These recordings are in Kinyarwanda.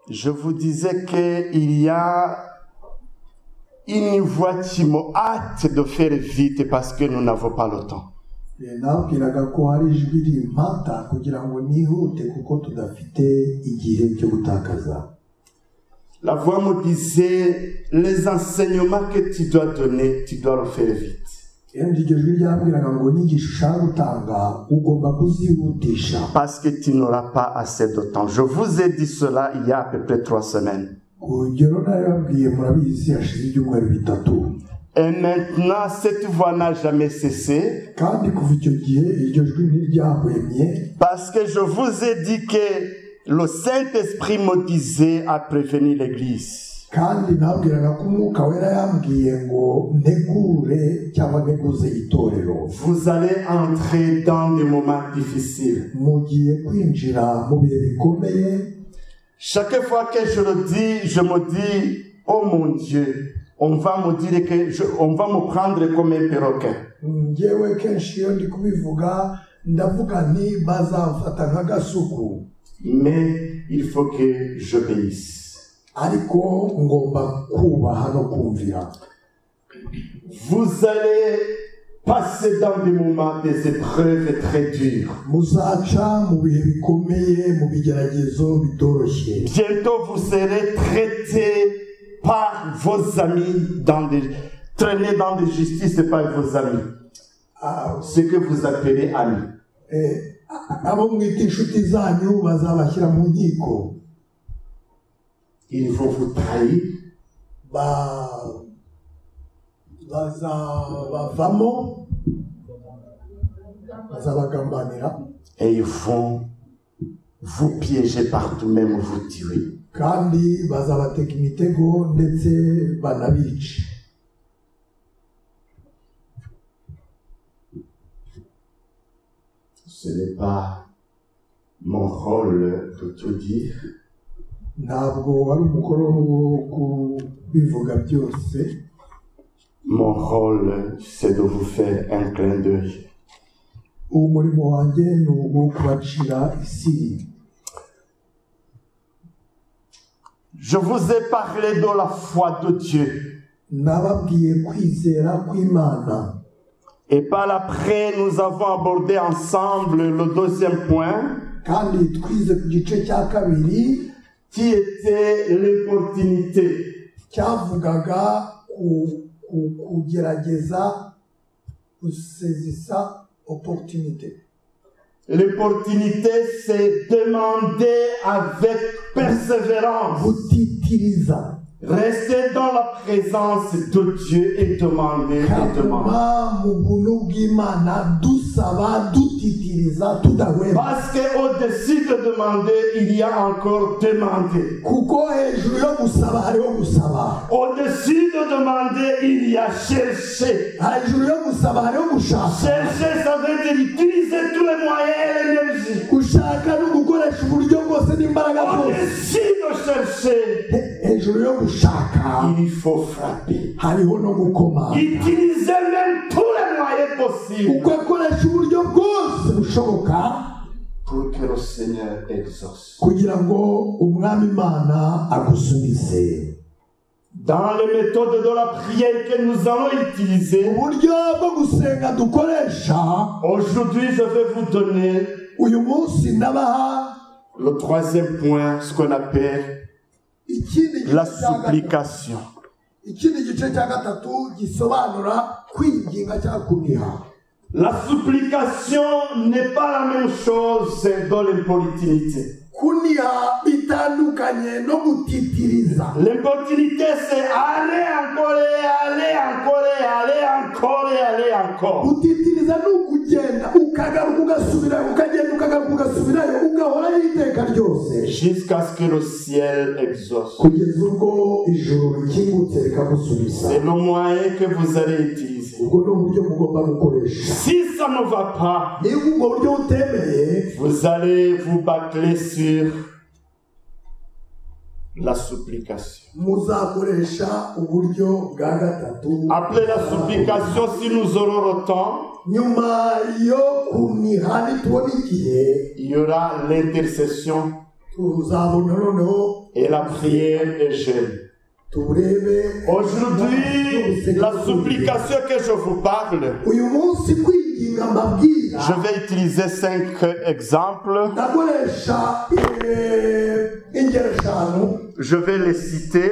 Je vous disais qu'il y a une voix qui me hâte de faire vite parce que nous n'avons pas le temps. nabwiraga ko hari ijwi rimpata kugira ngo nihute kuko tudafite igihe cyo gutakaza. La voix me disait, les enseignements que tu dois donner, tu dois le faire vite. Iryo jwi ryambwiraga ngo inyigisho ushaka gutanga ugomba kuzihutisha. Parce que tu n'auras pas assez de temps. Je vous ai dit cela il y a à peu près 3 semaines. urugero narababwiye murabizi hashize ibyumweru bitatu. Et maintenant, cette voix n'a jamais cessé. Kandi kuva icyo gihe iryo jwi ntiryahwemye. Parce que je vous ai dit que le Saint-Esprit me disait à prévenir l'Église. Kandi nabwiraga ko umwuka wera yambwiye ngo ntegure cyangwa nteguze itorero. Vous allez entrer dans des moments difficiles. Mugiye kwinjira mu bihe bikomeye. Chaque fois que je le dis, je me dis, oh mon Dieu, on va me dire que on va me prendre comme un perroquet. Njyewe kenshi iyo ndi kubivuga ndavuga nti bazamfata nk'agasuku. Mais il faut que j'obéisse. Ariko ngomba kubaha no kumvira. Vous allez passer dans des moments, des épreuves très dures. Muzaca mu bihe bikomeye, mu bigeragezo bitoroshye. Bientôt vous serez traités par vos amis, traînés dans des justices par vos amis. Ce que vous appelez amis. Abo mwita inshuti zanyu bazabashyira mu nkiko. Ils vont vous trahir. Bazabavamo, bazabagambanira. Et ils vont vous piéger partout, même vous tuer. Kandi bazabateka imitego ndetse banabice. Ce n'est pas mon rôle de tout dire. Ntabwo ari umukoro wo kubivuga byose. Mon rôle, c'est de vous faire un clin d'œil. Umurimo wanjye ni uwo kubacira isiri. Je vous ai parlé de la foi de Dieu. Nababwiye kwizera kw'Imana. Et par après, nous avons abordé ensemble le deuxième point. Kandi twize ku gice cya kabiri qui était l'opportunité. Cyavugaga kugerageza gusezisa opportunité. L'opportunité, c'est demander avec persévérance. Gutitiriza. Rester dans la présence de Dieu et demander et demander. Parce qu'au-dessus de demander, il y a encore demander. Au-dessus de demander, il y a chercher. Chercher, ça veut dire utiliser tous les moyens et l'énergie. Au-dessus de chercher, il faut frapper. Utiliser même tous les moyens possibles pour que le Seigneur exauce. Dans les méthodes de la prière que nous allons utiliser, aujourd'hui je vais vous donner le troisième point, ce qu'on appelle la supplication. La supplication n'est pas la même chose dans l'importunité. L'importunité, c'est aller encore et aller encore et aller encore et aller encore. Jusqu'à ce que le ciel exauce. C'est le moyen que vous allez utiliser. Si ça ne va pas, vous allez vous bâcler sur la supplication. Après la supplication, si nous aurons le temps, il y aura l'intercession Et la prière est jeune. turebe Aujourd'hui, la supplication que je vous parle, uyu munsi kwinginga mbabwira je vais utiliser 5 exemples. ndakoresha ingero eshanu Je vais les citer.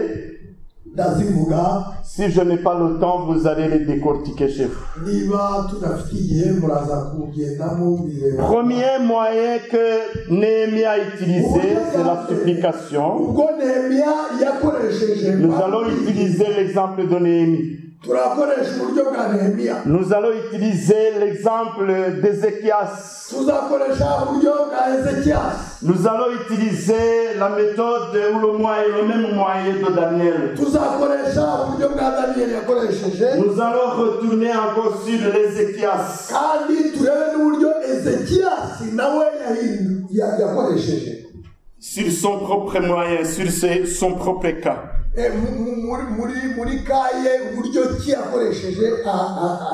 ndazivuga Si je n'ai pas le temps, vous allez les décortiquer chez vous. niba tudafite igihe muraza kugendamo bireba. Premier moyen que Néhémie a utilisé, c'est la supplication. ubwo Nehemiya yakoresheje Nous allons utiliser l'exemple de Néhémie. turakoresha uburyo bwa Nehemiya Nous allons utiliser l'exemple d'Ézéchias. tuzakoresha uburyo bwa Ezekiyasi Nous allons utiliser la méthode ou le moyen, le même moyen de Daniel. tuzakoresha uburyo bwa Daniyeli yakoresheje Nous allons retourner encore sur l'Ézéchias. kandi turebe n'uburyo Ezekiyasi nawe yakoresheje Sur son propre moyen, sur son propre cas. muri kaye uburyo ki yakoresheje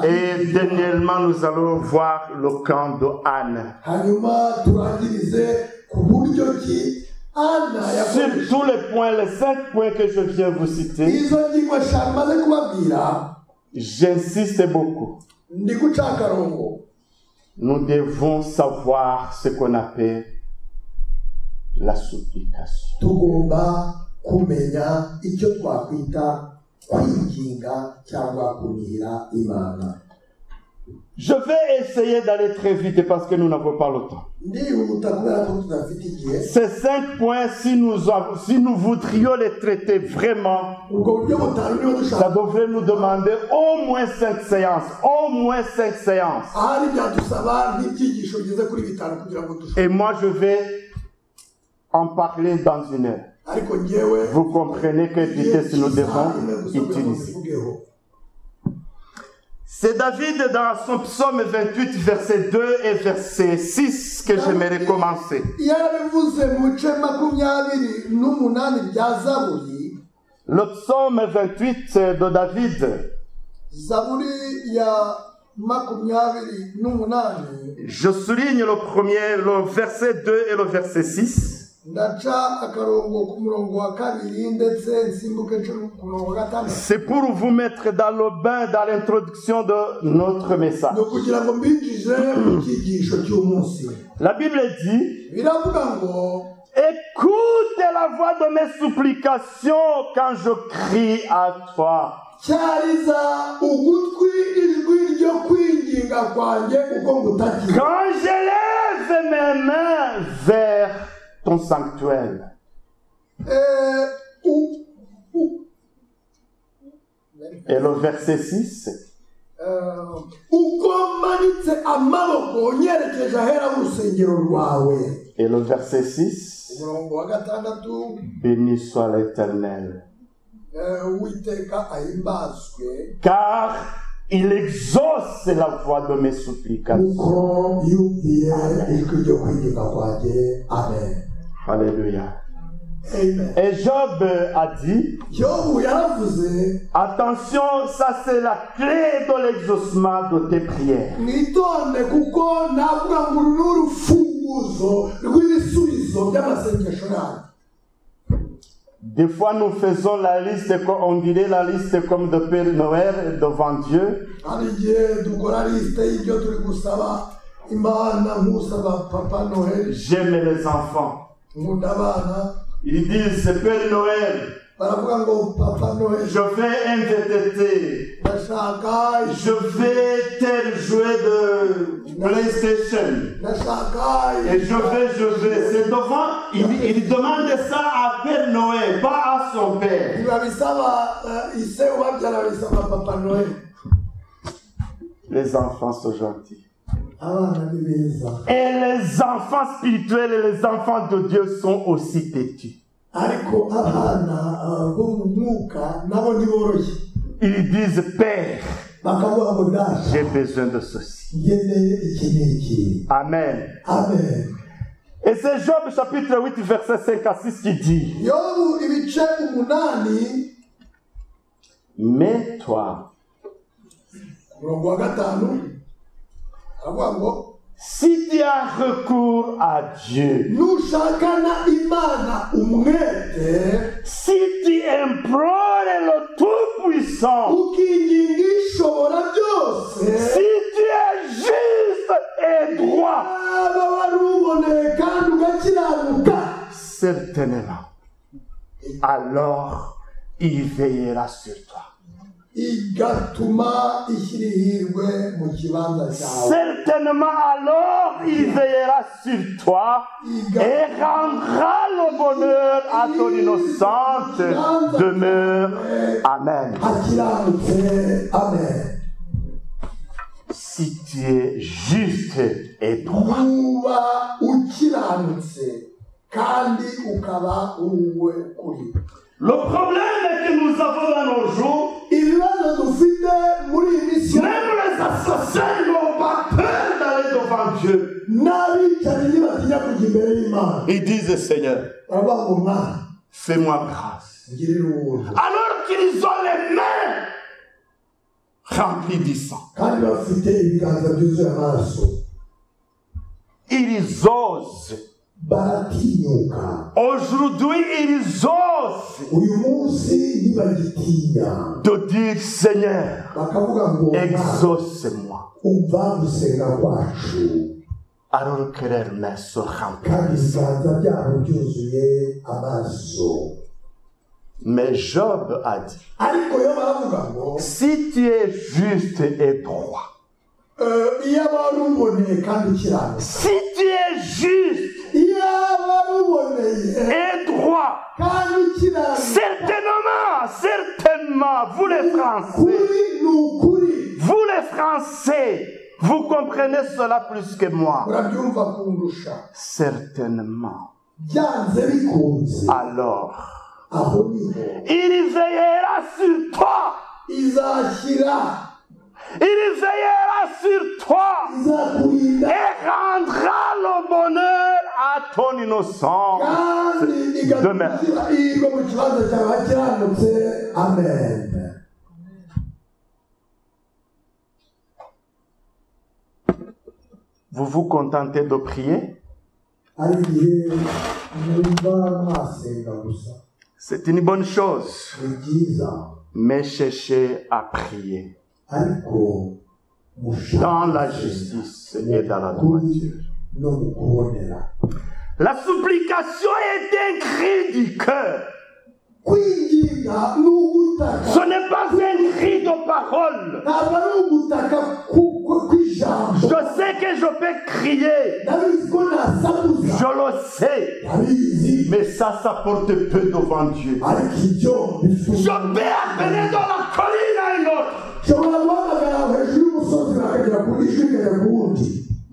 Et dernièrement, nous allons voir le camp de Anne. hanyuma turangirize ku buryo ki Ana Sur yakoresheje tous les points, les 5 points que je viens vous citer, izo ngingo eshanu maze kubabwira j'insiste beaucoup. ndi guca akarongo Nous devons savoir ce qu'on appelle la supplication. tugomba kumenya icyo twakwita kwinginga cyangwa kunira Imana. Je vais essayer d'aller très vite parce que nous n'avons pas le temps. ndihuta kubera ko tudafite igihe Ces 5 points, si nous voudrions les traiter vraiment, ubwo buryo butanu niho ça dushaka devrait nous demander au moins 5 séances. Au moins 5 séances. ahari byadusaba nk'ibyigisho bigeze kuri bitanu kugira ngo dushobore Et moi, je vais en parler dans 1 heure. ariko njyewe Vous comprenez quelle vitesse nous devons utiliser. C'est David dans son psaume 28, verset 2 et verset 6 que j'aimerais commencer. yarabivuze mu bice 28 bya zaburi Le psaume 28 de David, zaburi ya 28 je souligne le premier, le verset 2 et le verset 6. ndaca akarongo ku murongo wa kabiri ndetse nsimbuke ku murongo wa gatandatu C'est pour vous mettre dans le bain, dans l'introduction de notre message. ni ukugira ngo mbinjize mu cyigisho cy'umunsi La Bible dit, biravuga ngo écoute la voix de mes supplications quand je crie à toi. cyariza ugutwi ijwi ryo kwinginga kwanjye kuko ngutakira Quand je lève mes mains vers ton sanctuaire. Et le verset 6. uko manitse amaboko nyerekeje ahera mu rusengero rwawe Et le verset 6. umurongo wa gatandatu Béni soit l'Éternel. uwiteka ahimbazwe Car il exauce la voix de mes supplications. kuko yumviye ijwi ryo kwinginga kwanjye amen Alléluia. amen Et Job a dit, yobu yaravuze attention, ça c'est la clé de l'exaucement de tes prières. mwitonde kuko navuga ngo uru ni urufunguzo rw'ibisubizo by'amasengesho yanyu. Des fois, nous faisons la liste, on dirait la liste comme de Père Noël devant Dieu. hari igihe dukora lisite y'ibyo turi gusaba imana nk'usaba papa noheli J'aime les enfants. nkunda abana Ils disent, c'est Père Noël, baravuga ngo papa noheli je fais un VTT, ndashaka je fais tel jouet de PlayStation. ndashaka Et je vais. C'est devant, il demande ça à Père Noël, pas à son père. ntibabisaba ise ubabyara babisaba papa noheli. Les enfants sont gentils. abana ni beza Et les enfants spirituels et les enfants de Dieu sont aussi têtus. ariko abana bo mu mwuka nabo ntiboroshye Ils disent, Père, bakavuga ngo data j'ai besoin de ceci. ngeneye iki n'iki Amen. amen. Et c'est Job chapitre 8, verset 5 à 6 qui dit, yobu ibice 8 mais toi, umurongo wa 5 aravuga ngo Si tu as recours à Dieu, nushakana imana umwete, si tu implores le Tout-Puissant, ukinginga ishobora byose, si tu es juste et droit, waba waruboneye kandi ugakiranuka, certainement, alors il veillera sur toi. igatuma ishyira ihirwe mu kibanza cyawe. Certainement alors il veillera sur toi et rendra le bonheur à ton innocente demeure. Amen. Akiranutse, amen. Si tu es juste et droit, Nuba ukiranutse kandi ukaba uwe kuri. le problème est que nous avons dans nos jours, Ibibazo dufite muri iyi minsi, même les assassins n'ont pas peur d'aller devant Dieu. n'abicanyi ntibatinya kujya imbere y'Imana. Ils disent, Seigneur, Baravuga ngo Mwana, fais-moi grâce. ngirira ubuntu. Alors qu'ils ont les mains remplies du sang. Kandi bafite ibiganza byuzuye amaraso, Ils osent. baratinyuka. Aujourd'hui, ils osent Uyu munsi ntibagitinya, de dire, Seigneur, bakavuga ngo Mwana, exauce-moi. umva gusenga kwacu. Alors que leurs mains sont remplies. Kandi ibiganza byabo byuzuye amaraso. Mais Job a dit, Ariko yo baravuga ngo si tu es juste et droit, iyo baruboneye kandi ukiranuka, si tu es juste iyo baruboneye et droit, kandi ukiranuka, certainement, vous les Français, kuri ni ukuri. vous les Français, vous comprenez cela plus que moi. Urabyumva kundusha. Certainement. Byanze bikunze, Alors, aho niho il veillera sur toi. izashyira, Il veillera sur toi izakurinda, et rendra le bonheur à ton innocence. kandi igatuma ishyira ihirwe mu kibanza cyawe hakiranutse. Amen. Vous vous contentez de prier? Hari igihe mwumva mwasenga gusa, C'est une bonne chose. ni byiza, Mais cherchez à prier ariko dans la justice et dans la droiture. no mu kubonera. La supplication est un cri du cœur. Kwinginga ni ugutaka, Ce n'est pas un cri de parole. ntabwo ari ugutaka kw'ijambo. Je sais que je peux crier. Ndabizi ko nasakuza, Je le sais. ndabizi, Mais ça porte peu devant Dieu. ariko ibyo bifite. Je peux appeler dans la colline à une autre. Nshobora guhamagara hejuru y'umusozi bakagera ku ijwi rikagera ku wundi,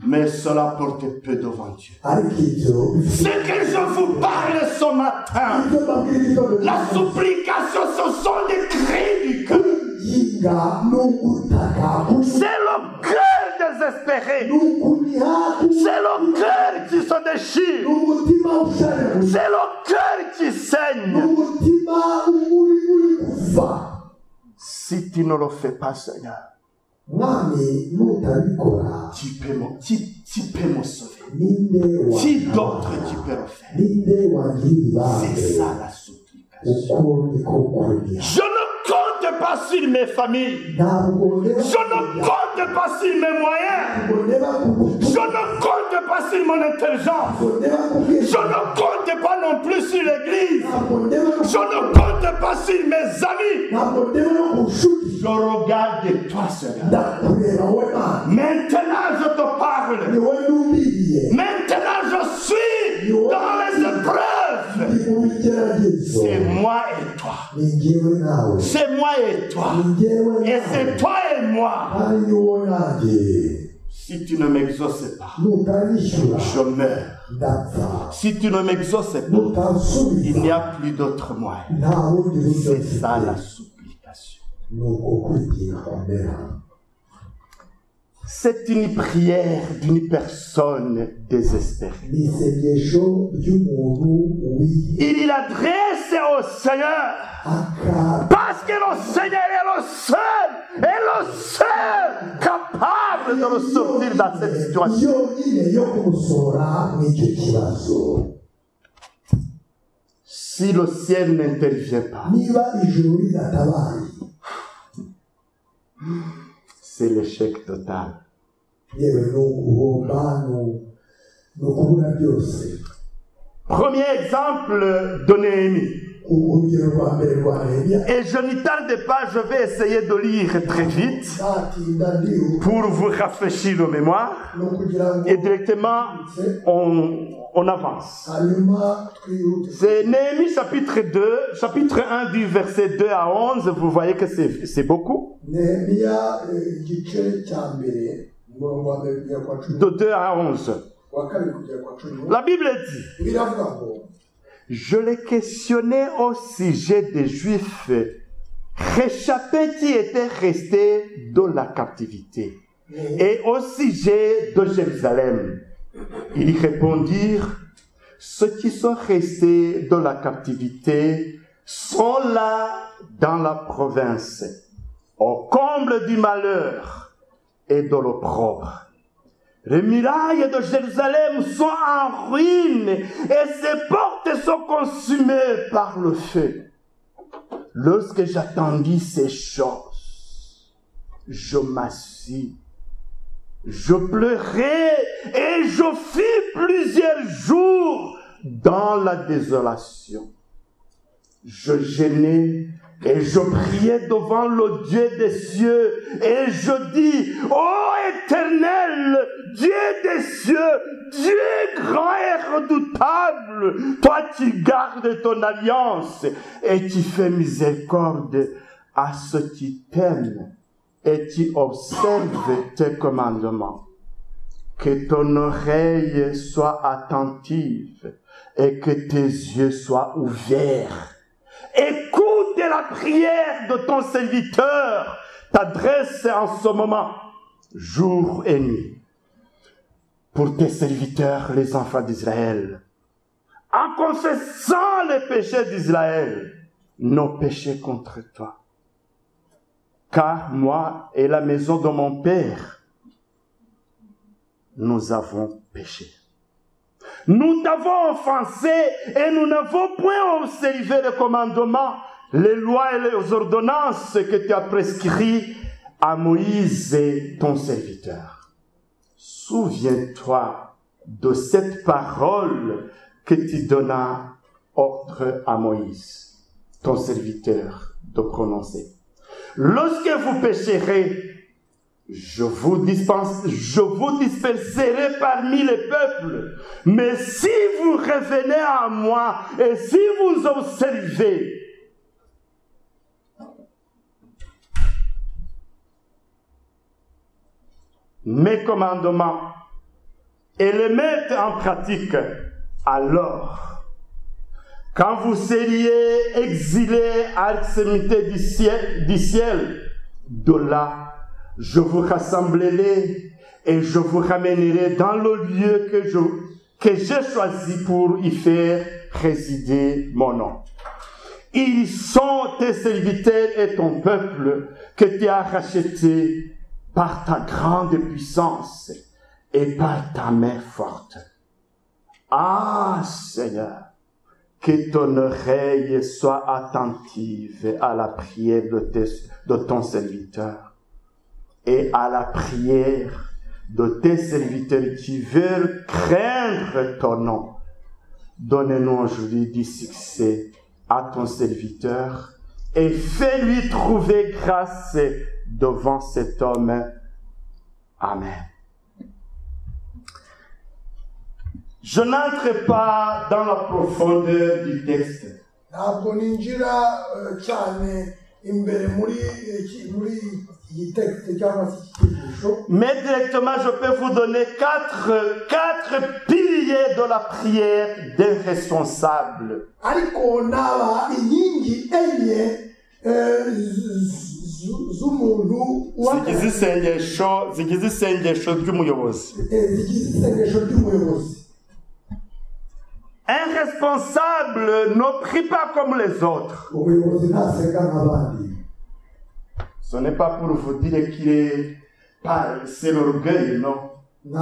Mais cela porte peu devant Dieu. ariko ibyo bifite. Ce que je vous parle ce matin, Ibyo mbabwira igitondo la supplication, ce sont des cris du cœur. kwinginga ni ugutaka, C'est le cœur désespéré. ni ukuniha, C'est le cœur qui se ni déchire. umutima ushaje, C'est le cœur qui ni saigne. umutima uri kuva. Si tu ne le fais pas, Seigneur, Mwami nutabikora, tu peux me sauver. ninde Qui d'autre tu peux le faire? ninde wangirira C'est ça la supplication. uko niko kuriha. Je ne compte pas sur mes familles. Ntabwo ndeba Je ne compte pas sur mes moyens. ntabwo ndeba ku butumwa, Je ne compte pas sur mon intelligence. ntabwo ndeba ku bwenge, Je ne compte pas non plus sur l'église. ntabwo ndeba ku, Je ne compte pas sur mes amis. ntabwo ndeba no ku nshuti. Je regarde toi, Seigneur. Ndakureba wowe Mana, Maintenant, je te ni parle. wowe numviriye, Maintenant, je suis dans les épreuves. ndi mu bigeragezo, C'est moi et toi. ni njyewe nawe, C'est moi et toi. ni njyewe Et nawe, c'est toi et moi. kandi ni wowe nanjye. Si tu ne m'exauces pas, Nutanyishyura je meurs. ndapfa, Si tu ne m'exauces pas, il nutansubiza n'y a plus d'autre moyen. nta bundi buryo C'est ça la mfite. supplication. Ni uko kwigira kumera. C'est une prière d'une personne désespérée. ni isengesho ry'umuntu Il l'adresse au Seigneur. Parce que le Seigneur est le seul capable de le sortir dans cette situation. Si le ciel n'intervient pas, c'est l'échec total. Premier exemple de Néhémie. Et je n'y tarde pas, je vais essayer de lire très vite pour vous rafraîchir la mémoire. Et directement, on avance. C'est Néhémie chapitre 2, chapitre 1 du verset 2 à 11. Vous voyez que c'est beaucoup. De 2 à 11. La Bible dit: je les questionnais au sujet des Juifs réchappés qui étaient restés dans la captivité et au sujet de Jérusalem. Ils répondirent: ceux qui sont restés dans la captivité sont là dans la province, au comble du malheur et de l'opprobre. Les murailles de Jérusalem sont en ruine et ses portes sont consumées par le feu. Lorsque j'attendis ces choses, je m'assis, je pleurais et je fis plusieurs jours dans la désolation. Je gênais et je priais devant le Dieu des cieux et je dis: ô Éternel, Dieu des cieux, Dieu grand et redoutable, toi qui gardes ton alliance et qui fais miséricorde à ceux qui t'aiment et qui observent tes commandements. Que ton oreille soit attentive et que tes yeux soient ouverts. Écoute la prière de ton serviteur, t'adresse en ce moment, jour et nuit, pour tes serviteurs, les enfants d'Israël, en confessant les péchés d'Israël, nos péchés contre toi. Car moi et la maison de mon Père, nous avons péché. Nous t'avons offensé et nous n'avons point observé les commandements, les lois et les ordonnances que tu as prescrits à Moïse ton serviteur. Souviens-toi de cette parole que tu donnas ordre à Moïse, ton serviteur, de prononcer. Lorsque vous pécherez, je vous disperserai parmi les peuples. Mais si vous revenez à moi et si vous observez mes commandements et les mettez en pratique, alors, quand vous seriez exilés à l'extrémité du ciel, de là, je vous rassemblerai et je vous ramènerai dans le lieu que j'ai choisi pour y faire résider mon nom. Ils sont tes serviteurs et ton peuple que tu as racheté par ta grande puissance et par ta main forte. Ah, Seigneur, que ton oreille soit attentive à la prière de ton serviteur et à la prière de tes serviteurs qui veulent craindre ton nom. Donne-nous aujourd'hui du succès à ton serviteur et fais-lui trouver grâce devant cet homme. Amen. Je n'entre pas dans la profondeur du texte. Mais directement, je peux vous donner quatre piliers de la prière d'un responsable. z'umuntu zigize isengesho ry'umuyobozi. Un responsable ne prie pas comme les autres. Ce n'est pas pour vous dire qu'il est pas, c'est l'orgueil, non. Des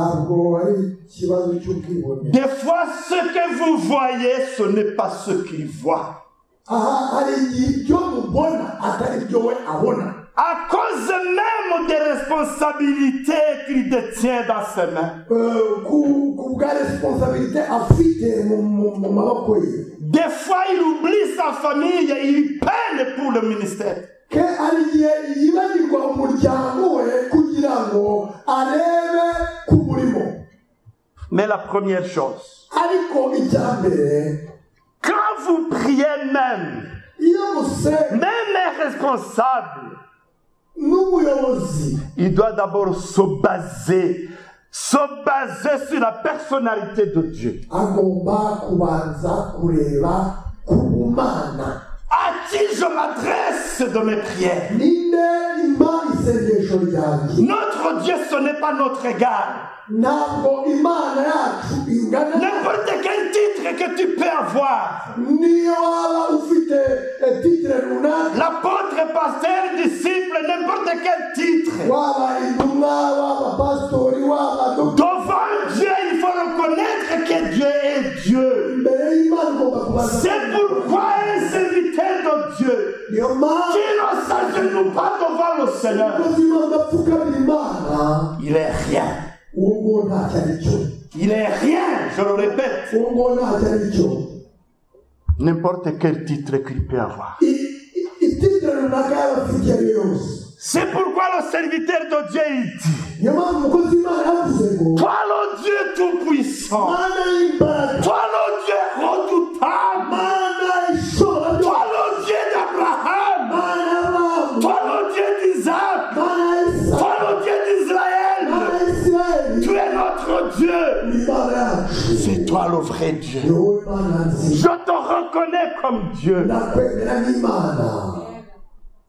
fois, ce que vous voyez, ce n'est pas ce qu'il voit. À cause même des responsabilités qu'il détient dans ses mains. Des fois, il oublie sa famille et il peine pour le ministère. Mais la première chose, quand vous priez même un responsable, il doit d'abord se baser sur la personnalité de Dieu. À qui je m'adresse de mes prières? Notre Dieu, ce n'est pas notre égal. N'importe quel titre que tu peux avoir. L'apôtre, pasteur, disciple, n'importe quel titre. Devant Dieu, il faut reconnaître que Dieu est Dieu. C'est pourquoi un serviteur de Dieu qui ne s'agenouille pas devant le Seigneur, il est rien. Il est rien, je le répète. N'importe quel titre qu'il peut avoir. C'est pourquoi le serviteur de Dieu il dit: toi le Dieu tout-puissant, toi le Dieu redoutable, toi le Dieu d'Abraham, toi le Dieu d'Isaac, toi le Dieu d'Israël, tu es notre Dieu. C'est toi le vrai Dieu. Je te reconnais comme Dieu.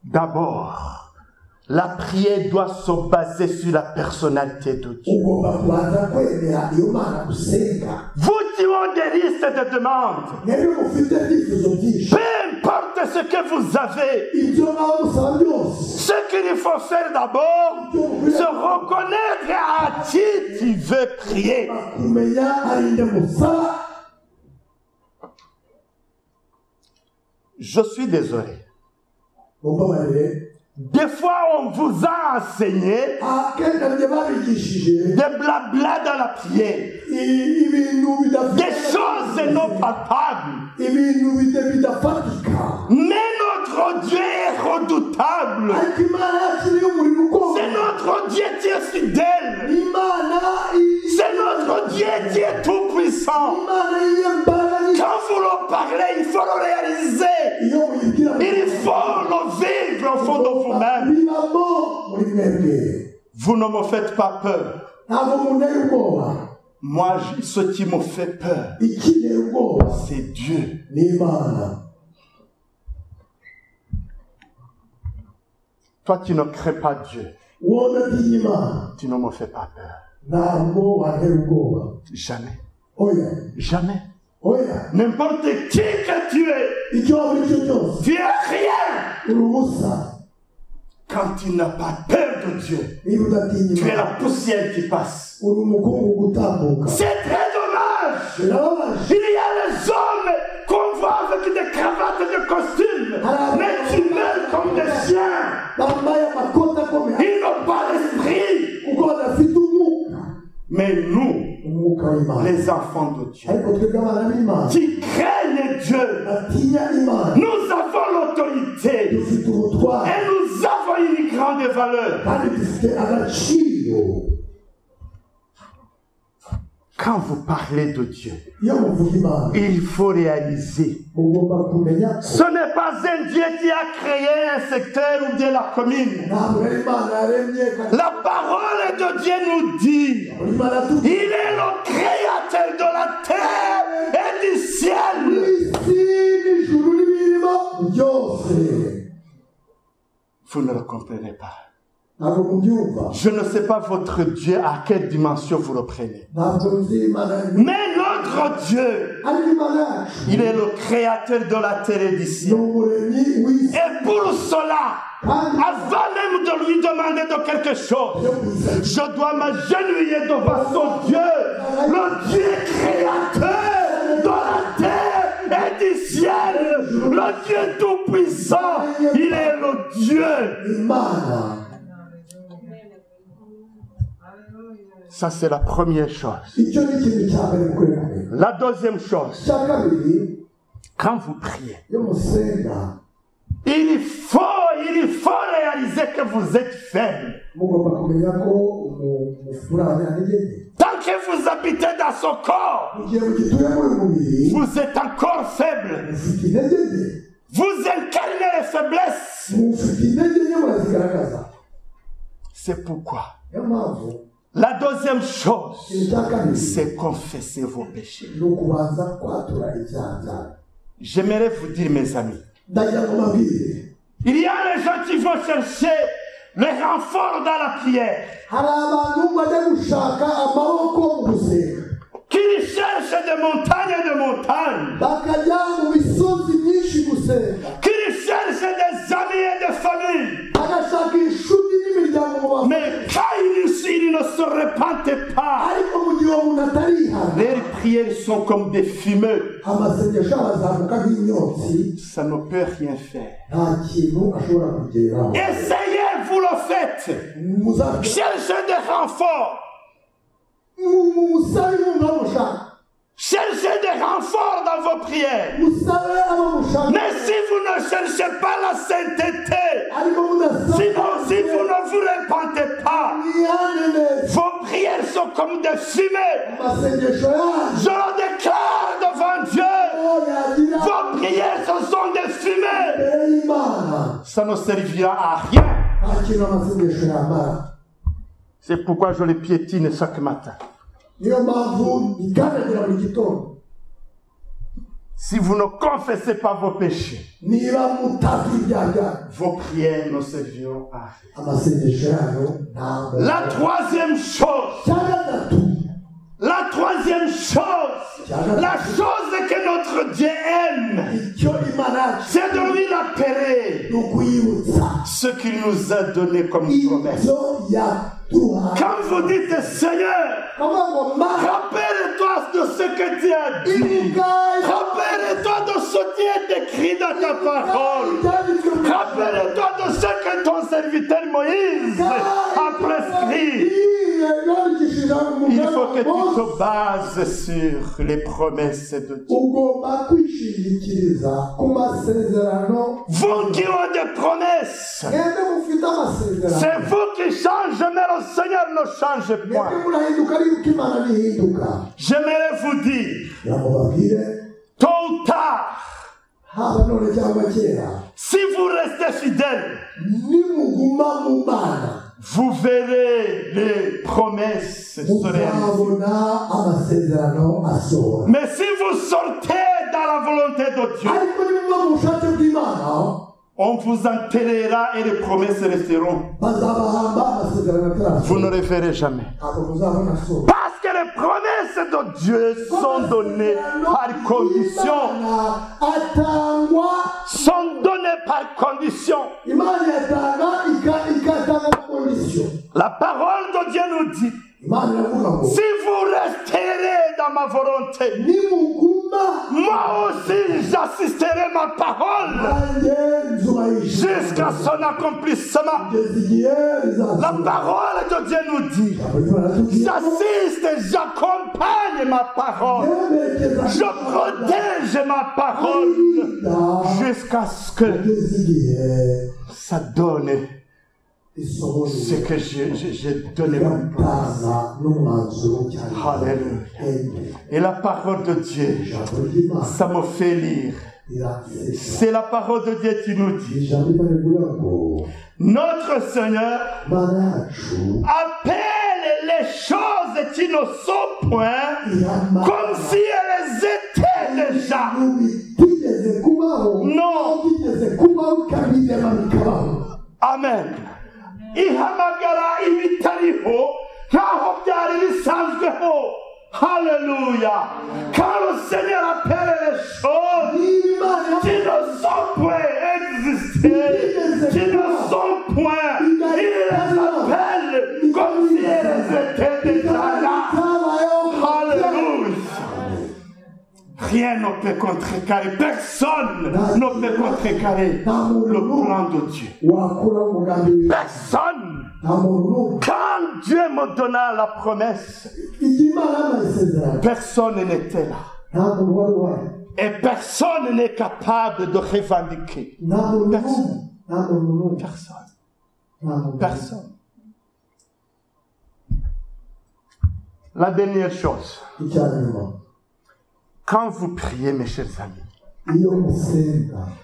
D'abord, la prière doit se baser sur la personnalité de Dieu. Vous qui ont des listes de demandes, peu importe ce que vous avez, ce qu'il faut faire d'abord, se reconnaître à qui tu veux prier. Je suis désolé. Des fois, on vous a enseigné des blabla dans la prière, des choses non palpables. Mais notre Dieu est redoutable. C'est notre Dieu qui est fidèle. C'est notre Dieu qui est tout puissant. Quand vous le parlez, il faut le réaliser. Il faut le vivre au fond de vous-même. Vous ne me faites pas peur. Moi, ce qui me fait peur, c'est Dieu. Toi, tu ne crées pas Dieu. Tu ne me fais pas peur. Jamais. Jamais. N'importe qui que tu es, tu es rien. Quand tu n'as pas peur de Dieu, tu es la poussière qui passe. C'est très dommage. Il y a les hommes qu'on voit avec des cravates et des costumes, mais tu meurs comme des chiens. Ils n'ont pas l'esprit. Mais nous, les enfants de Dieu, qui craignent Dieu, nous avons l'autorité et nous avons une grande valeur. Quand vous parlez de Dieu, il faut réaliser, ce n'est pas un Dieu qui a créé un secteur ou bien la commune. La parole de Dieu nous dit, il est le créateur de la terre et du ciel. Vous ne le comprenez pas. Je ne sais pas votre Dieu à quelle dimension vous le prenez. Mais notre Dieu, il est le créateur de la terre et du ciel. Et pour cela, avant même de lui demander de quelque chose, je dois m'agenouiller devant son Dieu, le Dieu créateur de la terre et du ciel, le Dieu tout-puissant. Il est le Dieu. Ça, c'est la première chose. La deuxième chose, quand vous priez, il faut réaliser que vous êtes faible. Tant que vous habitez dans son corps, vous êtes encore faible. Vous incarnez les faiblesses. C'est pourquoi la deuxième chose, c'est confesser vos péchés. J'aimerais vous dire, mes amis, il y a les gens qui vont chercher le renfort dans la prière, qui cherchent de montagne et de montagne, qui cherchent des amis et des familles. Mais quand ils ne se repentent pas, leurs prières sont comme des fumeux. Ça ne peut rien faire. Essayez, vous le faites. Cherchez des renforts. Cherchez des renforts dans vos prières. Mais si vous ne cherchez pas la sainteté, si vous ne vous repentez pas, vos prières sont comme des fumées. Je le déclare devant Dieu. Vos prières sont des fumées. Ça ne servira à rien. C'est pourquoi je les piétine chaque matin. Si vous ne confessez pas vos péchés, vos prières ne serviront à rien. La troisième chose, la chose que notre Dieu aime, c'est de lui rappeler ce qu'il nous a donné comme promesse. Quand vous dites Seigneur, rappelle-toi de ce que tu as dit. Rappelle-toi de ce qui est écrit dans ta parole. Rappelle-toi de ce que ton serviteur Moïse a prescrit. Il faut que tu te bases sur les promesses de Dieu. Vous qui avez des promesses, c'est vous qui changez, mais le Seigneur ne change point. J'aimerais vous dire, tôt ou tard, si vous restez fidèle, vous verrez les promesses se réaliser. Mais si vous sortez dans la volonté de Dieu, on vous enterrera et les promesses resteront. Vous ne les verrez jamais. Parce que les promesses de Dieu sont données par condition. Sont données par condition. La parole de Dieu nous dit, si vous resterez dans ma volonté, moi aussi j'assisterai ma parole jusqu'à son accomplissement. La parole de Dieu nous dit, j'assiste, j'accompagne ma parole, je protège ma parole jusqu'à ce que ça donne ce que j'ai donné comme place. Alléluia. Et la parole de Dieu, ça me fait lire. C'est la parole de Dieu qui nous dit, notre Seigneur appelle les choses qui ne sont point comme si elles étaient déjà. Non. Amen. Ihamagara ibitariho nkaho byari bisanzweho. Alléluia. Quand le Seigneur appelle les choses qui ne sont point existées, qui ne sont point, il les appelle comme si elles étaient déjà là. Alléluia. Rien ne peut contrecarrer, personne ne peut contrecarrer le plan de Dieu. Personne. Quand Dieu me donna la promesse, personne n'était là. Et personne n'est capable de revendiquer. Personne. La dernière chose. Quand vous priez, mes chers amis,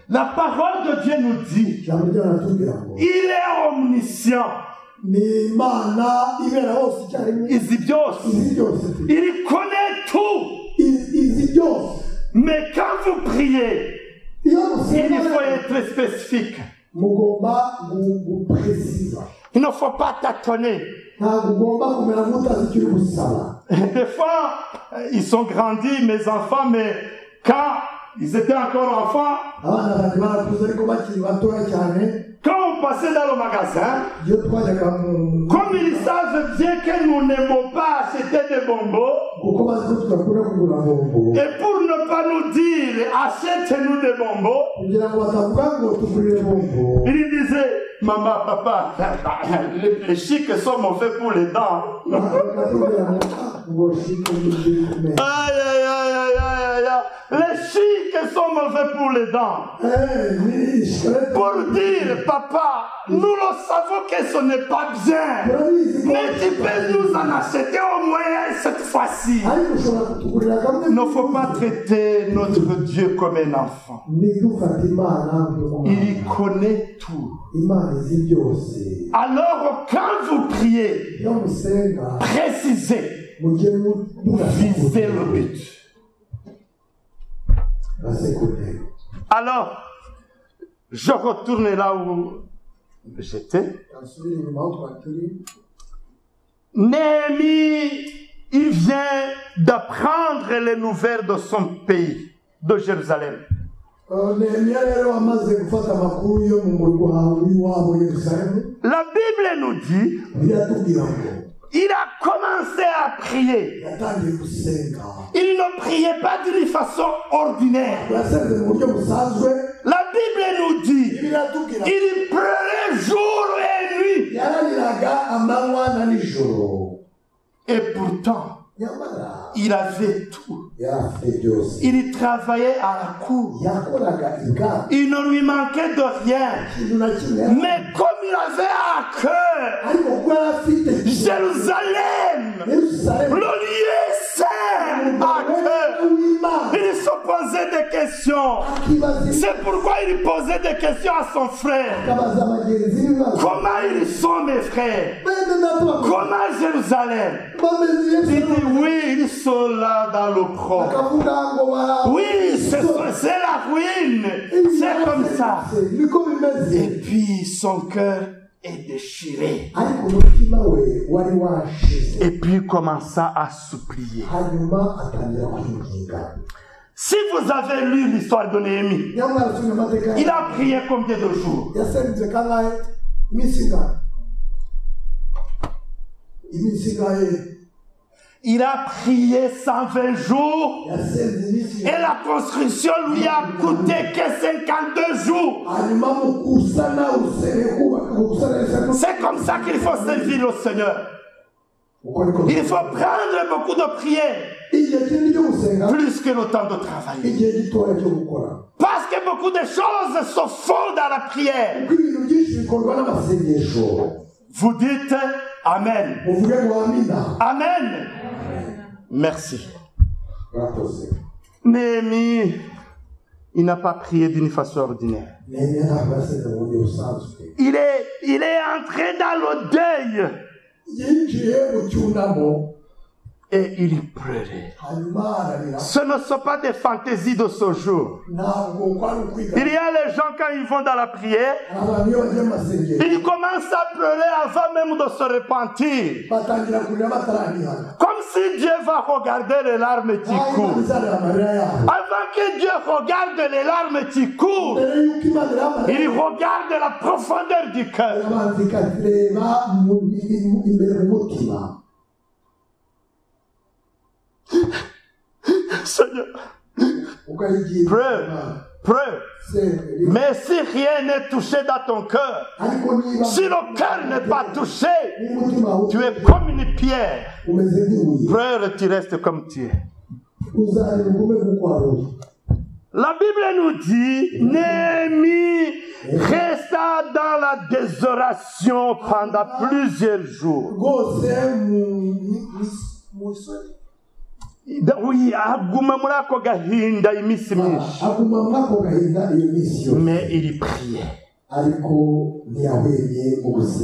la parole de Dieu nous dit, il est omniscient. Il connaît tout. Mais quand vous priez, il faut être spécifique. Il ne faut pas tâtonner. Des fois, ils sont grandis, mes enfants, mais quand ils étaient encore enfants, quand on passait dans le magasin, comme ils savent bien que nous n'aimons pas acheter des bonbons, et pour ne pas nous dire achetez-nous des bonbons, ils disaient maman, papa, les chics sont mauvais pour les dents. Aïe, aïe, aïe, aïe, aïe, aïe. Les chics sont mauvais pour les dents. Pour dire, papa, nous le savons que ce n'est pas bien. Mais tu peux nous en acheter au moins cette fois-ci. Il ne faut pas traiter notre Dieu comme un enfant. Il connaît tout. Alors, quand vous priez, précisez, visez le but. Alors, je retourne là où j'étais. Néhémie, il vient d'apprendre les nouvelles de son pays, de Jérusalem. La Bible nous dit, il a commencé à prier. Il ne priait pas d'une façon ordinaire. La Bible nous dit, il pleurait jour et nuit. Et pourtant, il avait tout. Il travaillait à la cour. Il ne lui manquait de rien. Mais comme il avait à cœur Jérusalem, le lieu saint à cœur, il se posait des questions. C'est pourquoi il posait des questions à son frère. Comment ils sont mes frères? Comment Jérusalem? Il dit oui, ils sont là dans l'opprobre. Oui, c'est la ruine. C'est comme ça. Et puis son cœur est déchiré. Et puis il commença à supplier. Si vous avez lu l'histoire de Néhémie, il a prié combien de jours? Il a prié 120 jours et la construction lui a coûté que 52 jours. C'est comme ça qu'il faut servir le Seigneur. Il faut prendre beaucoup de prières plus que le temps de travailler. Parce que beaucoup de choses se font dans la prière. Vous dites Amen. Amen. Merci. Néhémie, il n'a pas prié d'une façon ordinaire. Il est entré dans le deuil. Et il pleurait. Ce ne sont pas des fantaisies de ce jour. Il y a les gens, quand ils vont dans la prière, ils commencent à pleurer avant même de se repentir. Comme si Dieu va regarder les larmes qui courent. Avant que Dieu regarde les larmes qui courent, il regarde la profondeur du cœur. Seigneur, prie. Mais si rien n'est touché dans ton cœur, si le cœur n'est pas touché, tu es comme une pierre. Frère, tu restes comme tu es. La Bible nous dit, Néhémie resta dans la désolation pendant plusieurs jours. Oui, mais il priait.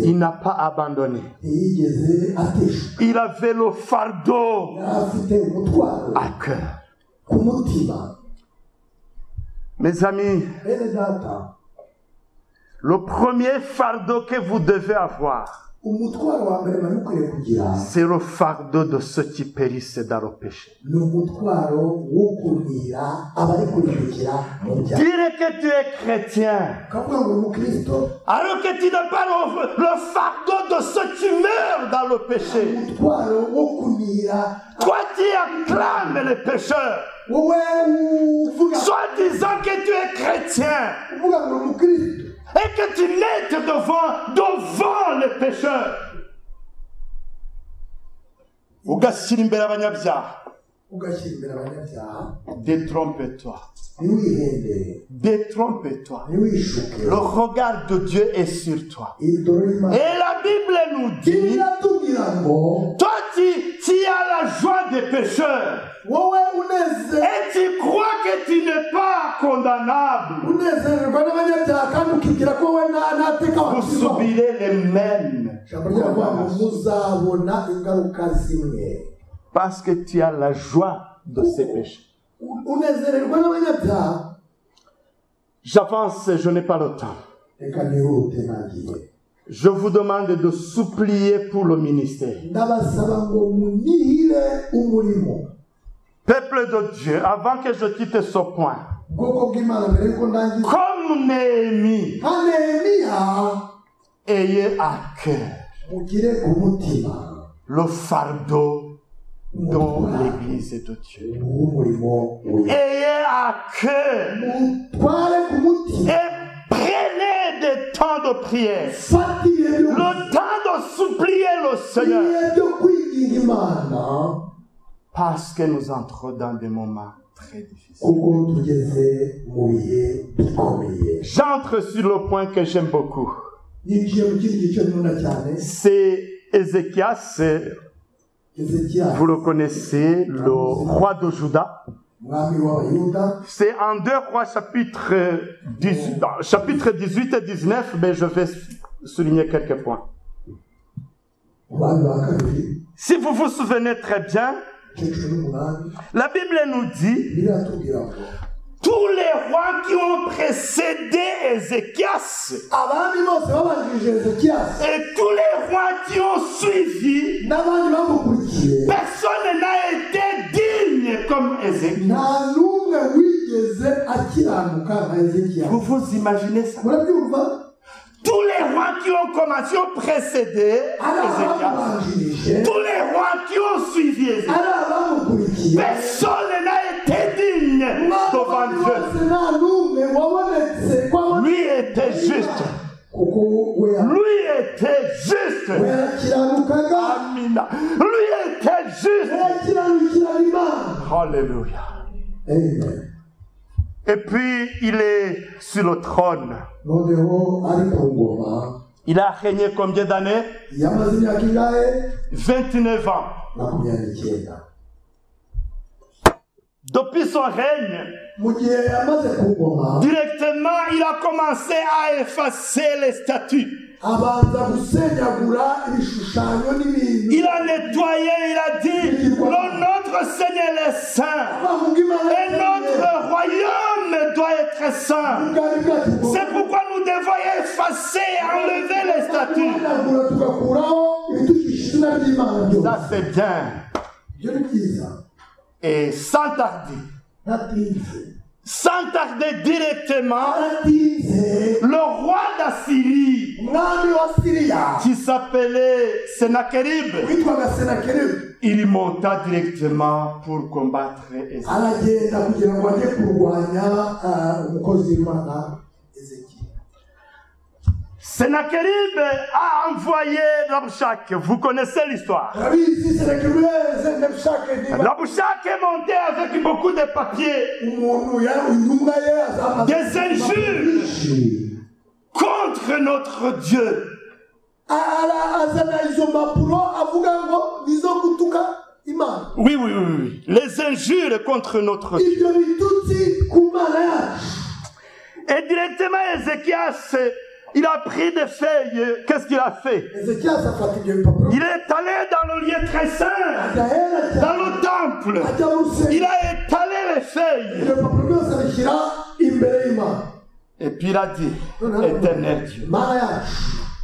Il n'a pas abandonné. Il avait le fardeau à cœur. Mes amis, le premier fardeau que vous devez avoir, c'est le fardeau de ceux qui périssent dans le péché. Dire que tu es chrétien, alors que tu n'as pas le fardeau de ceux qui meurent dans le péché. Toi, tu acclames les pécheurs, soit disant que tu es chrétien, et que tu mettes devant les pécheurs. Détrompe-toi. Détrompe-toi. Le regard de Dieu est sur toi. Et la Bible nous dit, toi tu as la joie des pécheurs. Et tu crois que tu n'es pas condamnable. Vous subirez les mêmes. Parce que tu as la joie de ces péchés. J'avance, je n'ai pas le temps. Je vous demande de supplier pour le ministère. Peuple de Dieu, avant que je quitte ce point, comme Néhémie, ayez à cœur le fardeau dans l'église de Dieu. Ayez à cœur et prenez des temps de prière, le temps de supplier le Seigneur, parce que nous entrons dans des moments très difficiles. J'entre sur le point que j'aime beaucoup. C'est Ézéchias. Vous le connaissez, le roi de Juda. C'est en 2 Rois chapitre 18 et 19, mais je vais souligner quelques points. Si vous vous souvenez très bien, la Bible nous dit, tous les rois qui ont précédé Ézéchias et tous les rois qui ont suivi, personne n'a été digne comme Ézéchias. Vous vous imaginez ça? Tous les rois qui ont commencé ont précédé Ézéchias. Tous les rois qui ont suivi Ézéchias. Personne n'a été digne devant Dieu. Lui était juste. Lui était juste. Amina. Lui était juste. Alléluia. Amen. Et puis, il est sur le trône. Il a régné combien d'années? 29 ans. Depuis son règne, directement, il a commencé à effacer les statuts. Il a nettoyé, il a dit, notre Seigneur est saint. Et notre royaume doit être saint. C'est pourquoi nous devons effacer et enlever les statues. Ça c'est bien. Et sans tarder directement, le roi d'Assyrie, qui s'appelait Sennacherib, il monta directement pour combattre Ézéchiel. Sennacherib a envoyé Rabshak. Vous connaissez l'histoire. Rabshak est monté avec beaucoup de papiers, des injures contre notre Dieu. Oui. Les injures contre notre Dieu. Et directement, Ézéchias, il a pris des feuilles. Qu'est-ce qu'il a fait? Il est allé dans le lieu très saint, dans le temple. Il a étalé les feuilles. Et puis il a dit, Éternel Dieu,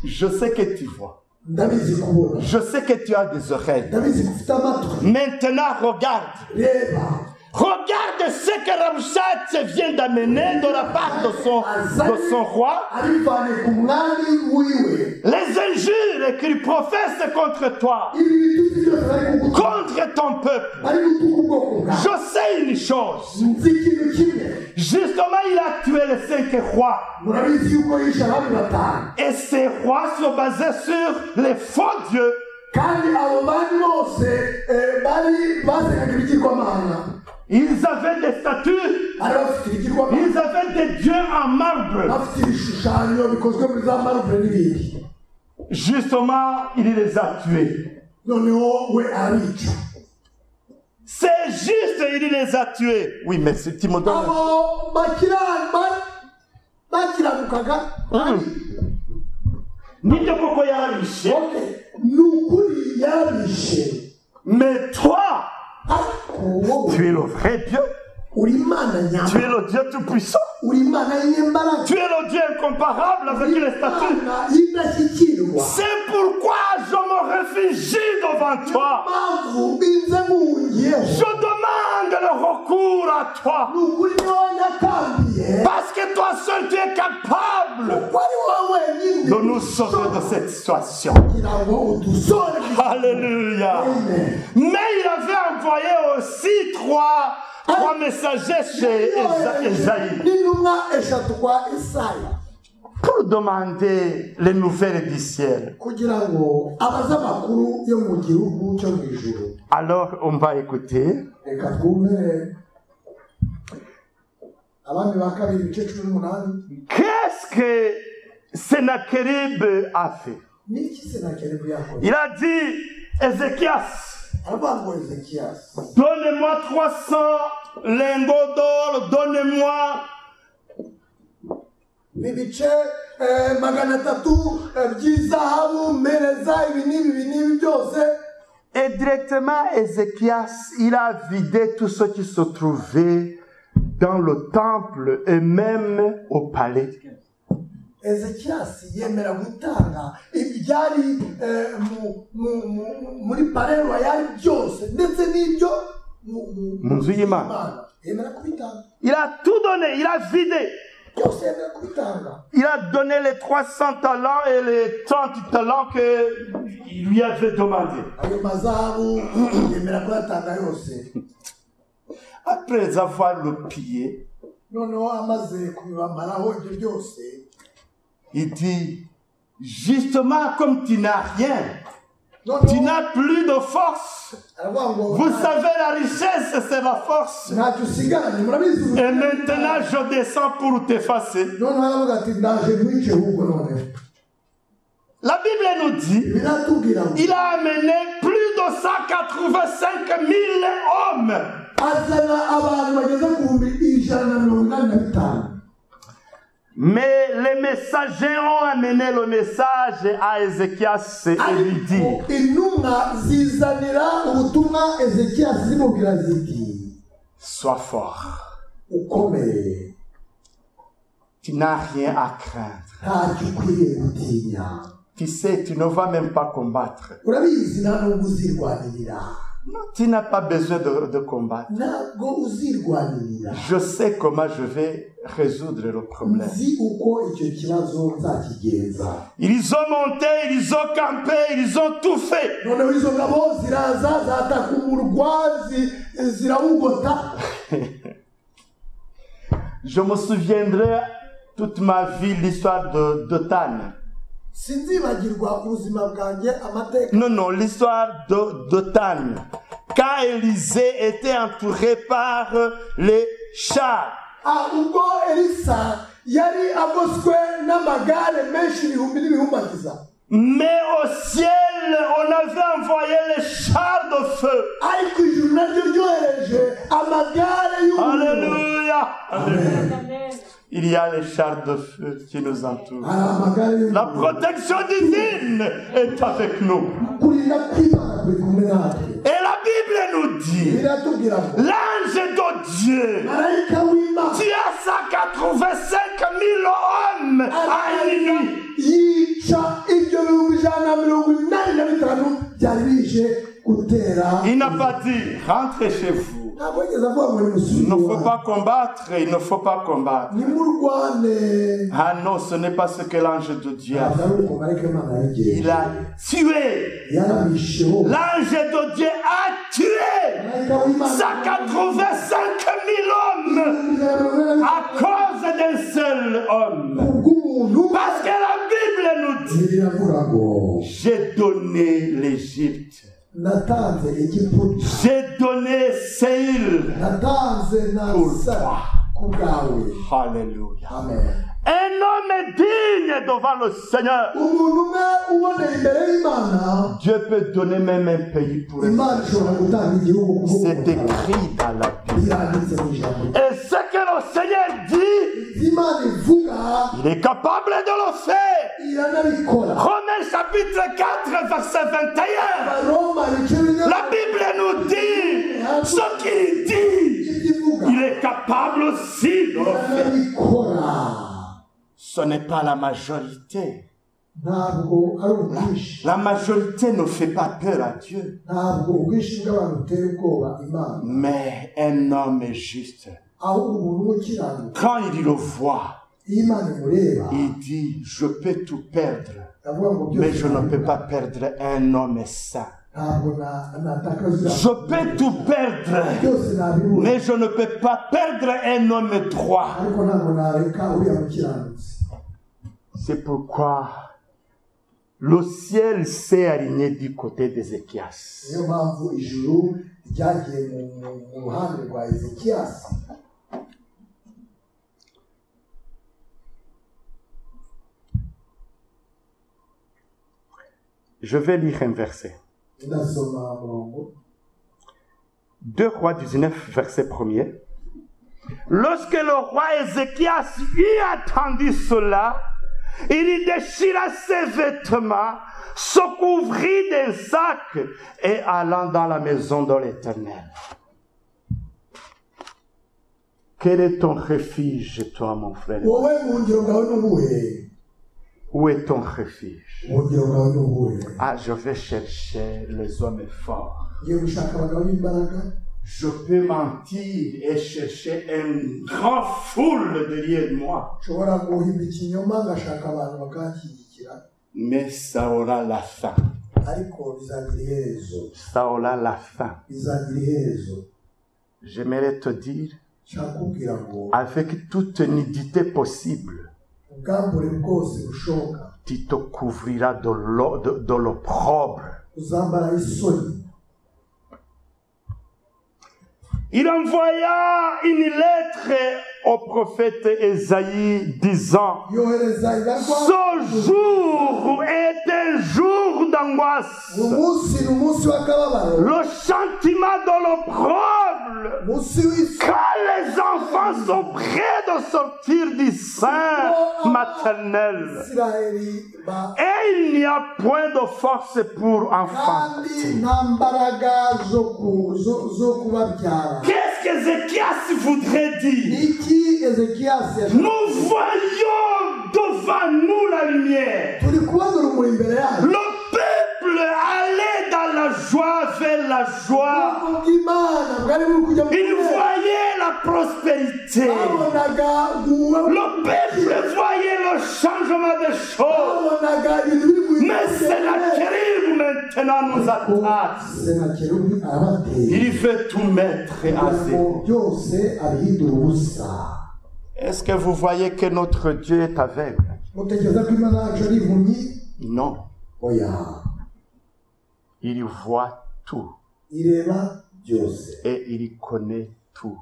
je sais que tu vois. Je sais que tu as des oreilles. Maintenant, regarde. Regarde ce que Rabshak vient d'amener de la part de son roi. Les injures qu'il professe contre toi, contre ton peuple. Je sais une chose. Justement, il a tué les 5 rois. Et ces rois sont basés sur les faux dieux. Ils avaient des statues, ils avaient des dieux en marbre. Justement, il les a tués. C'est juste, il les a tués. Oui, mais c'est Timothée. Mais toi, tu es le vrai Dieu. Tu es le Dieu tout-puissant. Tu es le Dieu incomparable avec les statues. C'est pourquoi je me réfugie devant toi. Je demande le recours à toi. Parce que toi seul tu es capable de nous sauver de cette situation. Alléluia. Mais il avait envoyé aussi trois messagers chez Esaïe pour demander les nouvelles du ciel. Alors on va écouter. Qu'est-ce que Sennacherib a fait? Il a dit, Ézéchias, donnez-moi 300 lingots d'or, donnez-moi et directement Ézéchias, il a vidé tout ce qui se trouvait dans le temple et même au palais. Ezekias yemera gutanga ibyari muri palais royal byose ndetse n'ibyo mu nzu y'Imana. Il a tout donné, il a vidé. Il a donné les 300 talents et les 30 talents qu'il lui avait demandé. Après avoir le pillé, il dit, justement comme tu n'as rien, tu n'as plus de force. Vous savez, la richesse, c'est la force. Et maintenant, je descends pour t'effacer. La Bible nous dit, il a amené plus de 185 000 hommes. Mais les messagers ont amené le message à Ézéchias et lui dit, sois fort. Tu n'as rien à craindre. Tu sais, tu ne vas même pas combattre. Non, tu n'as pas besoin de combattre. Je sais comment je vais résoudre le problème. Ils ont monté, ils ont campé, ils ont tout fait. Je me souviendrai toute ma vie l'histoire de Dotan. Non, l'histoire de Dotan. Quand Élisée était entouré par les chars. Mais au ciel, on avait envoyé les chars de feu. Alléluia. Amen. Il y a les chars de feu qui nous entourent. La protection divine est avec nous. Et la Bible nous dit, l'ange de Dieu, tu as 185 000 hommes à ennemi. Il n'a pas dit, rentrez chez vous. Il ne faut pas combattre, il ne faut pas combattre. Ah non, ce n'est pas ce que l'ange de Dieu a fait. Il a tué. L'ange de Dieu a tué 185 000 hommes à cause d'un seul homme. Parce que la Bible nous dit, j'ai donné l'Égypte. J'ai donné Seir pour toi. Alléluia. Amen. Un homme digne devant le Seigneur. Dieu peut donner même un pays pour lui. C'est écrit dans la Bible. Et ce que le Seigneur dit, il est capable de le faire. Romains chapitre 4, verset 21. La Bible nous dit ce qu'il dit. Il est capable aussi de le faire. Ce n'est pas la majorité. La majorité ne fait pas peur à Dieu. Mais un homme est juste. Quand il le voit, il dit, je peux tout perdre, mais je ne peux pas perdre un homme saint. Je peux tout perdre, mais je ne peux pas perdre un homme droit. C'est pourquoi le ciel s'est aligné du côté d'Ézéchias. Je vais lire un verset. 2 Rois 19, verset 1er. Lorsque le roi Ézéchias eut entendu cela, il déchira ses vêtements, se couvrit d'un sac et allant dans la maison de l'Éternel. Quel est ton refuge, toi, mon frère? Où est ton refuge? Ah, je vais chercher les hommes forts. Je peux mentir et chercher une grande foule derrière moi. Mais ça aura la fin. Ça aura la fin. J'aimerais te dire, avec toute nudité possible, tu te couvriras de l'opprobre. Il envoya une lettre au prophète Ésaïe disant, ce jour est un jour d'angoisse. Le sentiment de l'opprobre table, quand les enfants sont prêts de sortir du sein maternel, et il n'y a point de force pour enfants. Qu'est-ce qu'Ézéchias voudrait dire? Nous voyons devant nous la lumière. Le peuple allait dans la joie vers la joie. Il voyait la prospérité. Le peuple voyait le changement des choses. Mais Sennacherib maintenant nous attaque. Il veut tout mettre à zéro. Est-ce que vous voyez que notre Dieu est aveugle? Non. Il voit tout. Et il connaît tout.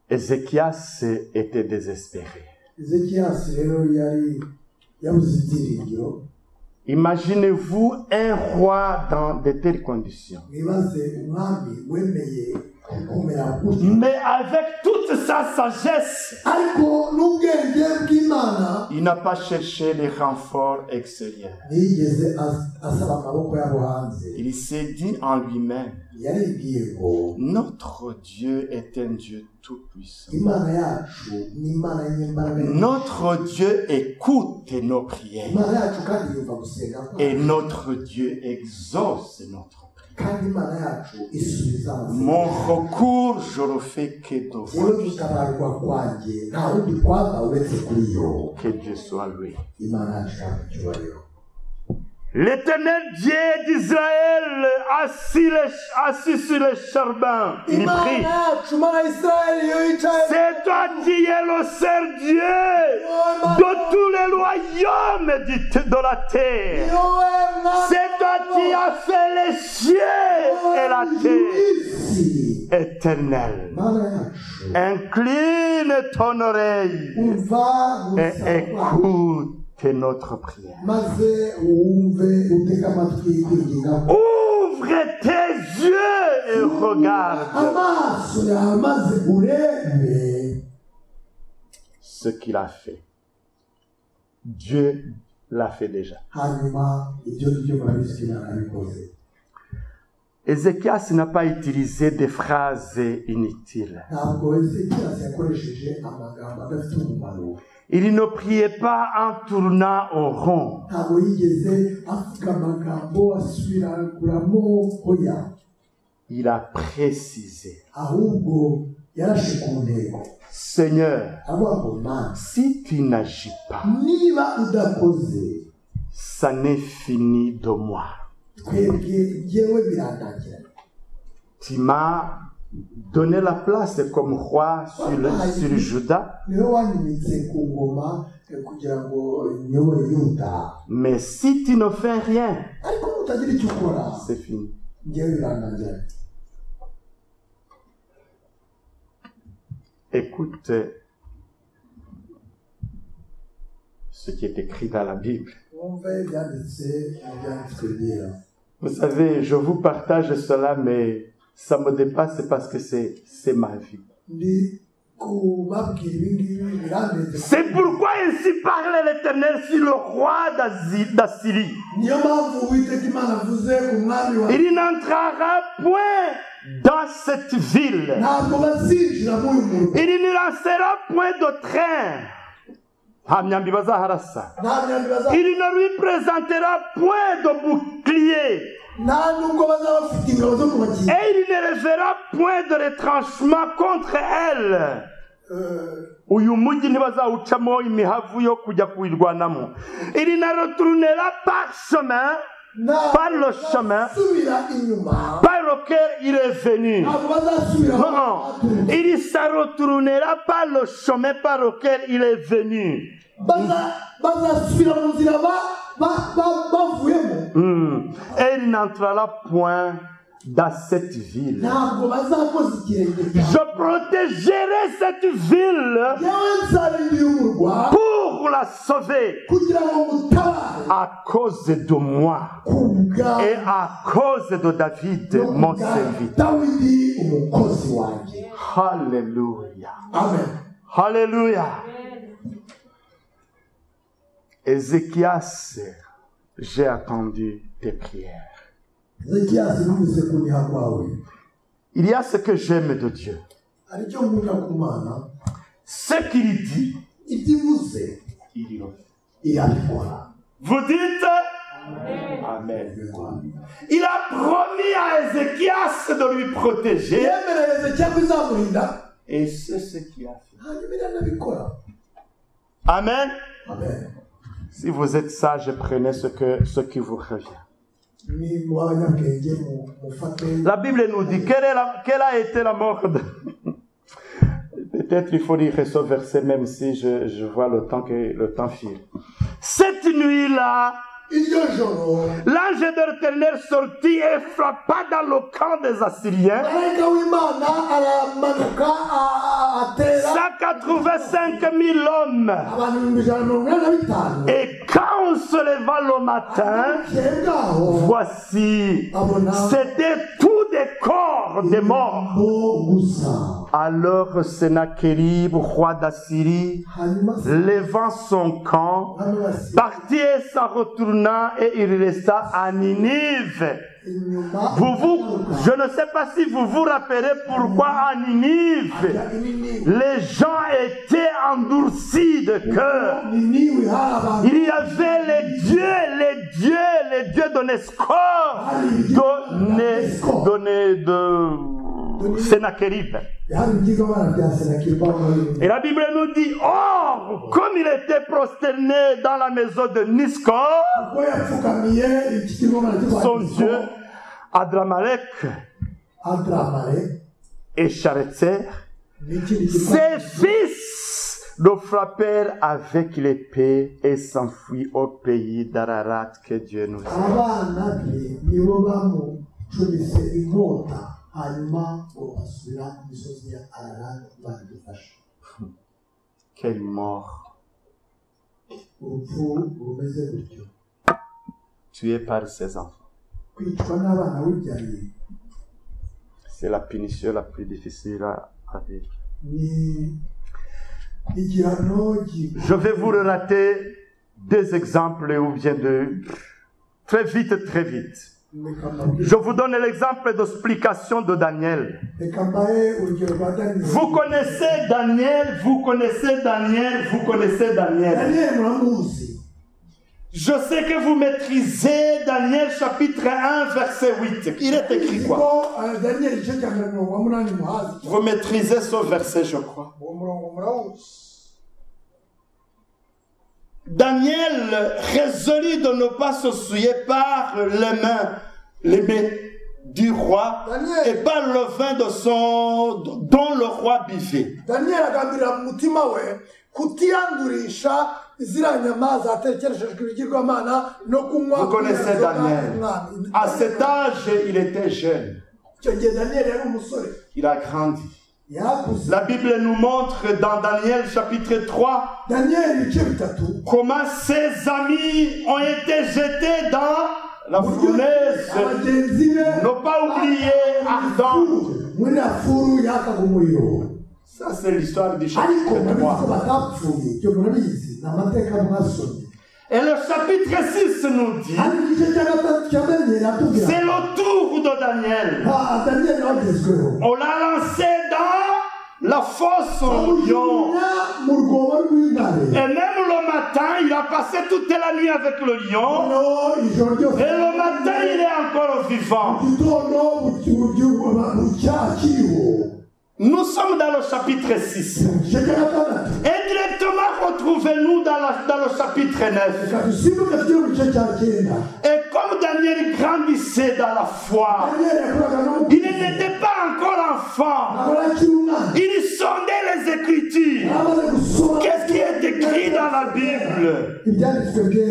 Ézéchias était désespéré. Imaginez-vous un roi dans de telles conditions. Mais avec toute sa sagesse, il n'a pas cherché les renforts extérieurs. Il s'est dit en lui-même, notre Dieu est un Dieu tout-puissant. Notre Dieu écoute nos prières. Et notre Dieu exauce notre prière. Mon recours, je le fais que devant lui. Que Dieu soit loué. L'Éternel Dieu d'Israël assis sur le charbon, il prie. C'est toi qui es le seul Dieu de tous les royaumes de la terre. C'est toi qui as fait les cieux et la terre. Éternel, incline ton oreille et écoute notre prière. Ouvre tes yeux et regarde ce qu'il a fait. Dieu l'a fait déjà. Ézéchias n'a pas utilisé des phrases inutiles. Il ne priait pas en tournant au rond. Il a précisé. Seigneur, si tu n'agis pas, ça n'est fini de moi. Tu m'as donné la place comme roi sur Juda. Mais si tu ne fais rien, c'est fini. Écoute ce qui est écrit dans la Bible. Vous savez, je vous partage cela, mais ça me dépasse parce que c'est ma vie. C'est pourquoi ainsi parle l'Éternel sur le roi d'Assyrie. Il n'entrera point dans cette ville. Il ne lancera point de train. Il ne lui présentera point de bouclier. Et il ne lèvera point de retranchement contre elle. Il ne retournera par le chemin par lequel il est venu. Non, il ne se retournera par le chemin par lequel il est venu. Et il n'entrera point dans cette ville. Je protégerai cette ville pour la sauver à cause de moi et à cause de David, mon serviteur. Alléluia. Amen. Alléluia. Ézéchias, j'ai attendu tes prières. Il y a ce que j'aime de Dieu. Ce qu'il dit, il le fait. Vous dites Amen. Il a promis à Ézéchias de lui protéger. Et c'est ce qu'il a fait. Amen. Amen. Si vous êtes sage, prenez ce qui vous revient. La Bible nous dit quelle a été la mort de... Peut-être il faut lire ce verset même si je vois le temps file. Cette nuit-là, l'ange de l'Éternel sortit et frappa dans le camp des Assyriens. 185 000 hommes. Et quand on se leva le matin, voici, c'était tous des corps des morts. Alors Sennacherib, roi d'Assyrie, levant son camp, partit et s'en retourna et il resta à Ninive. Je ne sais pas si vous vous rappelez pourquoi à Ninive les gens étaient endurcis de cœur. Il y avait les dieux de Nescor, de Sennacherib. Et la Bible nous dit, or, comme il était prosterné dans la maison de Niscor, son dieu, Adramalek et Charetzer, ses fils le frappèrent avec l'épée et s'enfuient au pays d'Ararat que Dieu nous a. Quelle mort. Tué par ses enfants. C'est la punition la plus difficile à vivre. Je vais vous relater deux exemples ou bien deux. Très vite. Je vous donne l'exemple d'explication de Daniel. Vous connaissez Daniel. Je sais que vous maîtrisez Daniel chapitre 1 verset 8. Il est écrit quoi? Vous maîtrisez ce verset, je crois. Daniel résolut de ne pas se souiller par les mains du roi et par le vin dont le roi buvait. Vous connaissez Daniel. À cet âge, il était jeune. Il a grandi. La Bible nous montre dans Daniel chapitre 3 comment ses amis ont été jetés dans la fournaise. Ne pas oublier ardente. Ça c'est l'histoire du chapitre 3. Et le chapitre 6 nous dit, c'est le tour de Daniel. On l'a lancé dans la fosse au lion. Et même le matin, il a passé toute la nuit avec le lion. Et le matin, il est encore vivant. Nous sommes dans le chapitre 6. Et directement retrouvez-nous dans le chapitre 9. Et comme Daniel grandissait dans la foi, il n'était pas encore enfant. Il sondait les Écritures. Qu'est-ce qui est écrit dans la Bible?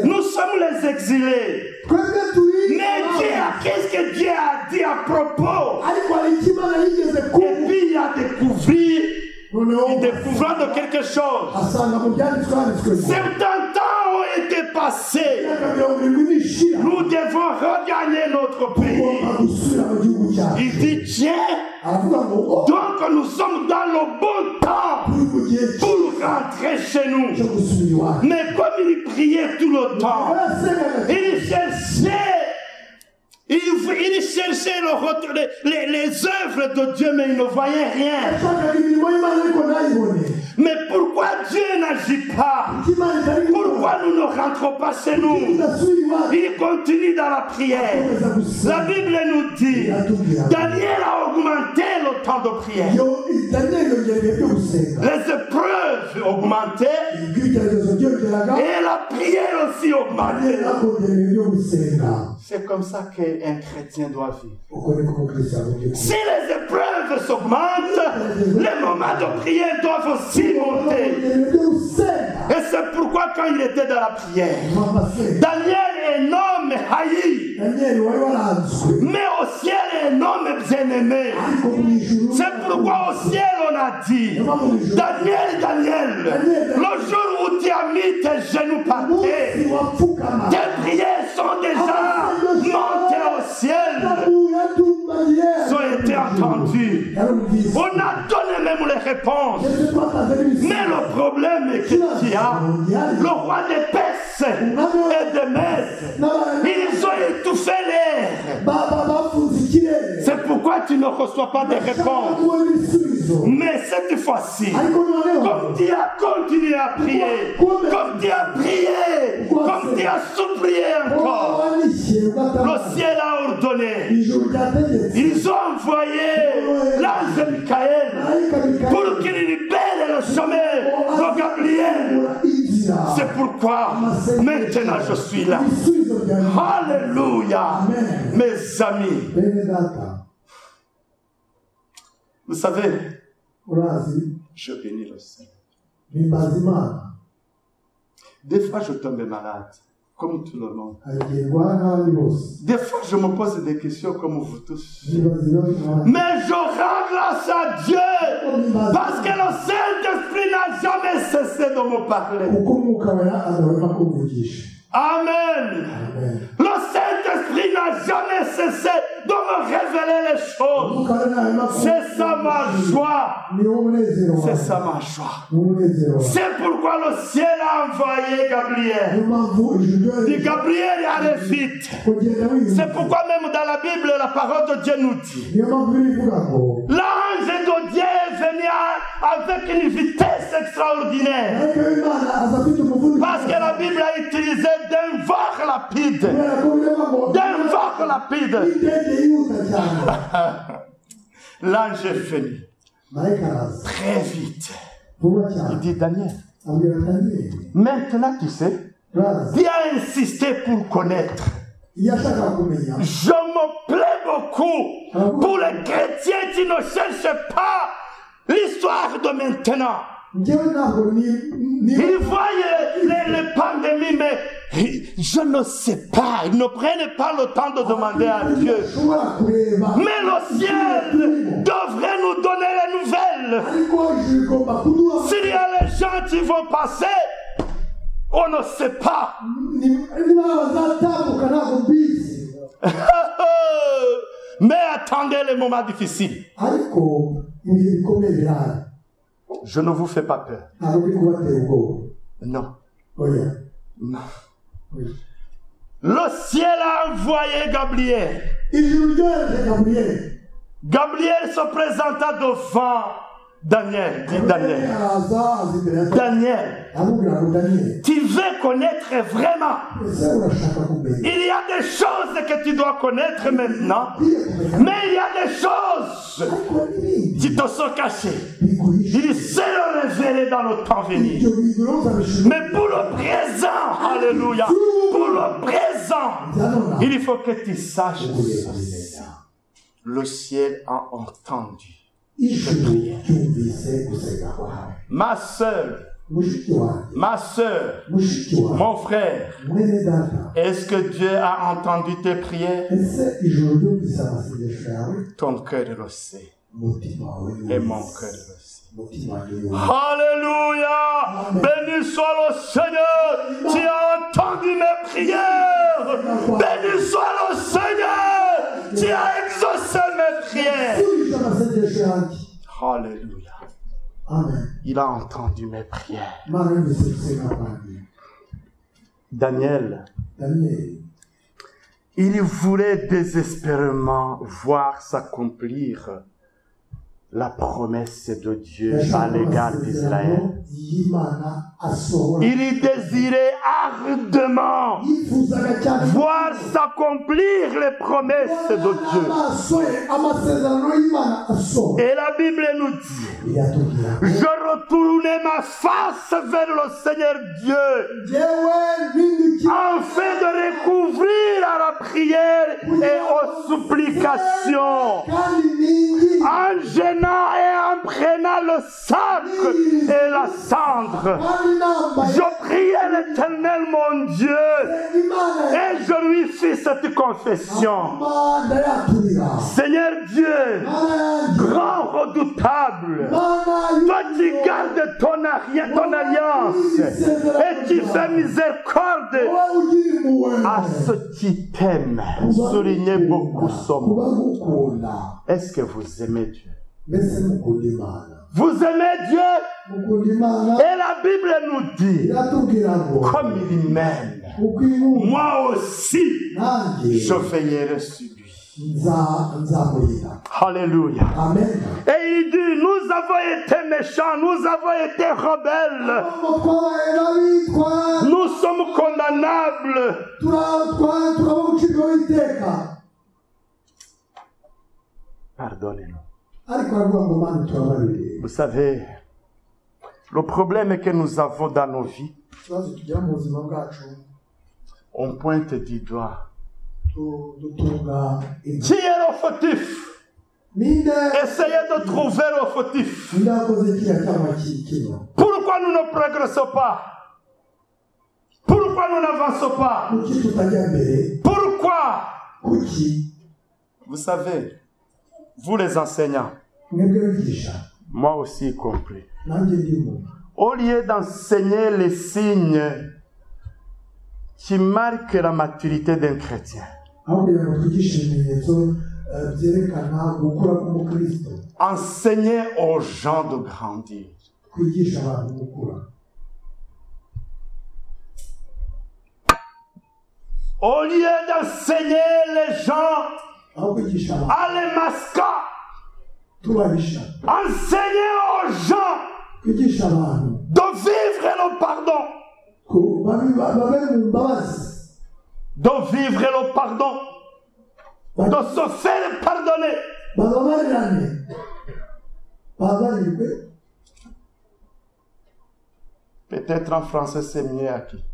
Nous sommes les exilés. Mais Dieu, qu'est-ce que Dieu a dit à propos? Et puis il a découvert, il découvre de quelque chose. 70 ans ont été passés. Nous devons regagner notre pays. Il dit, tiens, donc nous sommes dans le bon temps pour rentrer chez nous. Mais comme il priait tout le temps, il cherchait les œuvres de Dieu, mais il ne voyait rien. Mais pourquoi Dieu n'agit pas? Pourquoi nous ne rentrons pas chez nous? Il continue dans la prière. La Bible nous dit, Daniel a augmenté le temps de prière. Les épreuves augmentaient et la prière aussi augmentait. C'est comme ça qu'un chrétien doit vivre. Si les épreuves s'augmentent, les moments de prière doivent aussi monter. Et c'est pourquoi quand il était dans la prière, Daniel est un homme haï, mais au ciel est un homme bien-aimé. C'est pourquoi au ciel on a dit, Daniel, Daniel, le jour où tu as mis tes genoux par terre, tes prières sont déjà montées au ciel, ont été entendues. On a donné même les réponses. Mais le problème est que tu as le roi des Perses et des Mèdes. Ils ont étouffé l'air. C'est pourquoi tu ne reçois pas de réponses. Mais cette fois-ci, comme tu as continué à prier, comme tu as prié, comme tu as supplié encore, le ciel a ordonné. Ils ont envoyé l'ange Michael pour qu'il libère le chemin de Gabriel. C'est pourquoi maintenant je suis là. Alléluia. Mes amis, vous savez, je bénis le Seigneur. Des fois je tombe malade, comme tout le monde. Des fois je me pose des questions comme vous tous. Mais je rends grâce à Dieu parce que le Saint-Esprit n'a jamais cessé de me parler. Amen. Le Saint-Esprit n'a jamais cessé de me révéler les choses. C'est ça ma joie. C'est ça ma joie. C'est pourquoi le ciel a envoyé Gabriel. Dit Gabriel, allez vite. C'est pourquoi même dans la Bible, la parole de Dieu nous dit, l'ange de Dieu est venu avec une vitesse extraordinaire. Parce que la Bible a utilisé d'un vent rapide. D'un vent rapide. L'ange est venu. Très vite. Il dit, Daniel, maintenant tu sais, Dieu a insisté pour connaître. Je me plais beaucoup pour les chrétiens qui ne cherchent pas l'histoire de maintenant. Ils voient les pandémies, mais je ne sais pas. Ils ne prennent pas le temps de demander à Dieu. Mais le ciel devrait nous donner les nouvelles. S'il y a les gens qui vont passer, on ne sait pas. Mais attendez les moments difficiles. Je ne vous fais pas peur. Non. Non. Le ciel a envoyé Gabriel. Gabriel se présenta devant Daniel. Dit Daniel. Daniel, tu veux connaître vraiment. Il y a des choses que tu dois connaître maintenant. Mais il y a des choses qui te sont cachées. Il sait le révéler dans le temps venu. Mais pour le présent, alléluia, pour le présent, il faut que tu saches ceci. Le ciel a entendu. Ma sœur, ma soeur, mon frère, est-ce que Dieu a entendu tes prières? Ton cœur le sait. Et mon cœur le sait. Alléluia! Béni soit le Seigneur! Tu as entendu mes prières! Béni soit le Seigneur! Tu as exaucé mes prières! Alléluia! Amen. Il a entendu mes prières. Daniel, il voulait désespérément voir s'accomplir la promesse de Dieu à l'égard d'Israël. Il désirait ardemment voir s'accomplir les promesses de Dieu. Et la Bible nous dit, je retournais ma face vers le Seigneur Dieu afin de recouvrir à la prière et aux supplications, en gênant et en prenant le sacre et la cendre. Je priais l'Éternel mon Dieu et je lui fis cette confession. Seigneur Dieu, grand redoutable, toi qui gardes ton alliance et qui fais miséricorde à ceux qui t'aiment. Soulignez beaucoup son mot. Est-ce que vous aimez Dieu? Vous aimez Dieu? Et la Bible nous dit, comme il m'aime, moi aussi, je veillerai sur lui. Alléluia. Amen. Et il dit, nous avons été méchants, nous avons été rebelles. Nous sommes condamnables. Pardonnez-nous. Vous savez, le problème que nous avons dans nos vies, on pointe du doigt. Qui est le fautif? Essayez de trouver le fautif. Pourquoi nous ne progressons pas? Pourquoi nous n'avançons pas? Pourquoi? Vous savez, vous les enseignants, moi aussi y compris, au lieu d'enseigner les signes qui marquent la maturité d'un chrétien, enseignez aux gens de grandir. Au lieu d'enseigner les gens à les masquer, enseignez aux gens de vivre le pardon. De vivre le pardon. De se faire pardonner. Peut-être en français c'est mieux acquis.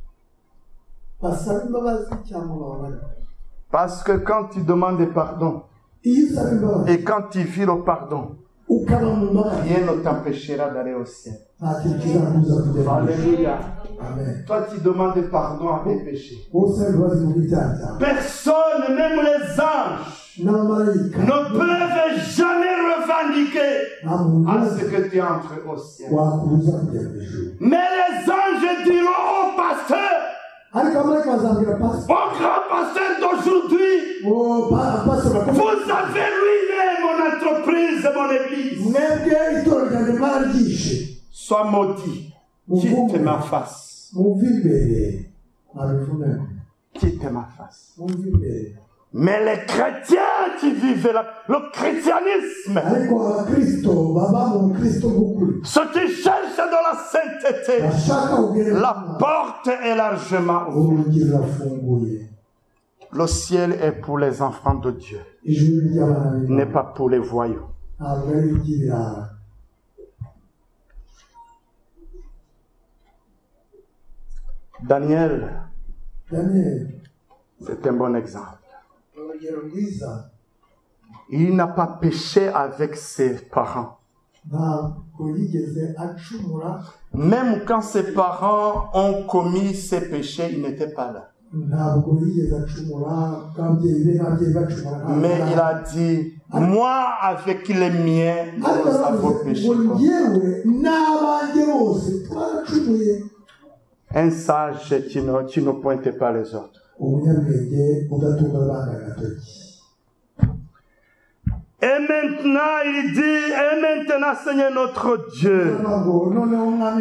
Parce que quand tu demandes pardon et quand tu vis le pardon, rien ne t'empêchera d'aller au ciel. Alléluia. Amen. Toi tu demandes pardon à tes péchés. Personne, même les anges, ne peuvent jamais revendiquer à ce que tu entres au ciel. Mais les anges diront au pasteur, au grand pasteur d'aujourd'hui, vous avez ruiné mon entreprise, mon église. Sois maudit. Quitte ma face. Quitte ma face. Mais les chrétiens qui vivent le christianisme, ceux qui cherchent de la sainteté, la porte est largement ouverte. Le ciel est pour les enfants de Dieu, n'est pas pour les voyous. Daniel, c'est un bon exemple. Il n'a pas péché avec ses parents. Même quand ses parents ont commis ces péchés, il n'était pas là. Mais il a dit, moi avec les miens, nous avons péché. Un sage qui ne pointe pas les autres. Et maintenant, il dit, et maintenant, Seigneur notre Dieu,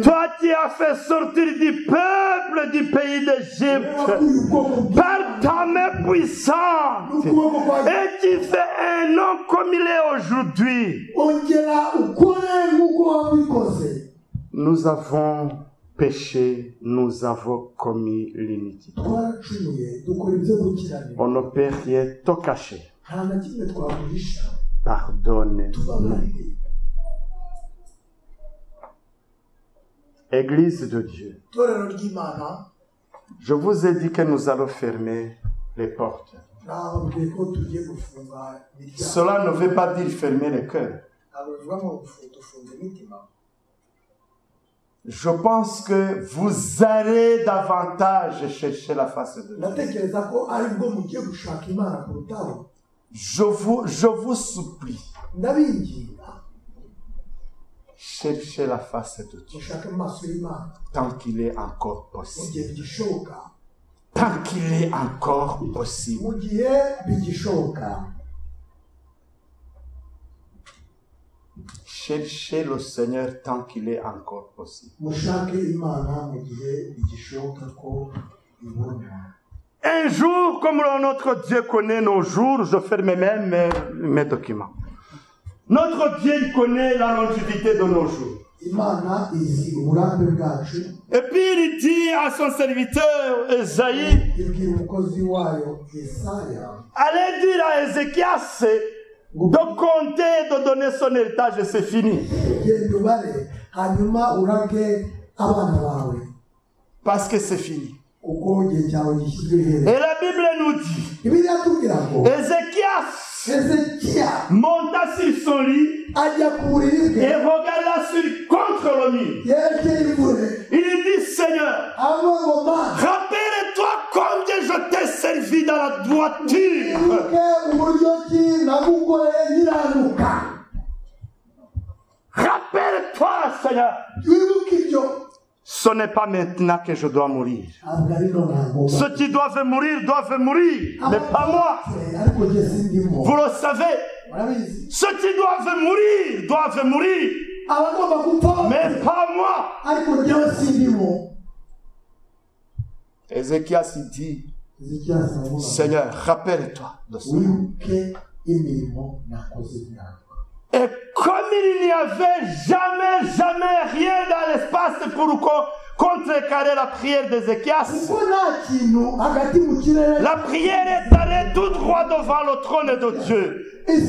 toi qui as fait sortir du peuple du pays d'Égypte par ta main puissante, et qui fait un nom comme il est aujourd'hui, nous avons péché, nous avons commis l'iniquité. On ne peut rien te cacher. Pardonne-nous. Église de Dieu, je vous ai dit que nous allons fermer les portes. Cela ne veut pas dire fermer les cœurs. Je pense que vous allez davantage chercher la face de Dieu. Je vous supplie, cherchez la face de Dieu tant qu'il est encore possible. Tant qu'il est encore possible. Cherchez le Seigneur tant qu'il est encore possible. Un jour, comme notre Dieu connaît nos jours, je ferme même mes documents. Notre Dieu connaît la longévité de nos jours. Et puis il dit à son serviteur Esaïe, allez dire à Ézéchias de compter, de donner son héritage, et c'est fini. Parce que c'est fini. Et la Bible nous dit, Ézéchias monta sur son lit et regarda contre le mur. Il dit, Seigneur, rappelle-toi combien je t'ai servi dans la droiture. Rappelle-toi, Seigneur. Ce n'est pas maintenant que je dois mourir. Ceux qui doivent mourir, mais pas moi. Vous le savez. Ceux qui doivent mourir, mais pas moi. Ézéchias dit, Seigneur, rappelle-toi de cela. Et comme il n'y avait jamais rien dans l'espace pour contrecarrer la prière d'Ézéchias, la prière est allée tout droit devant le trône de Dieu. Et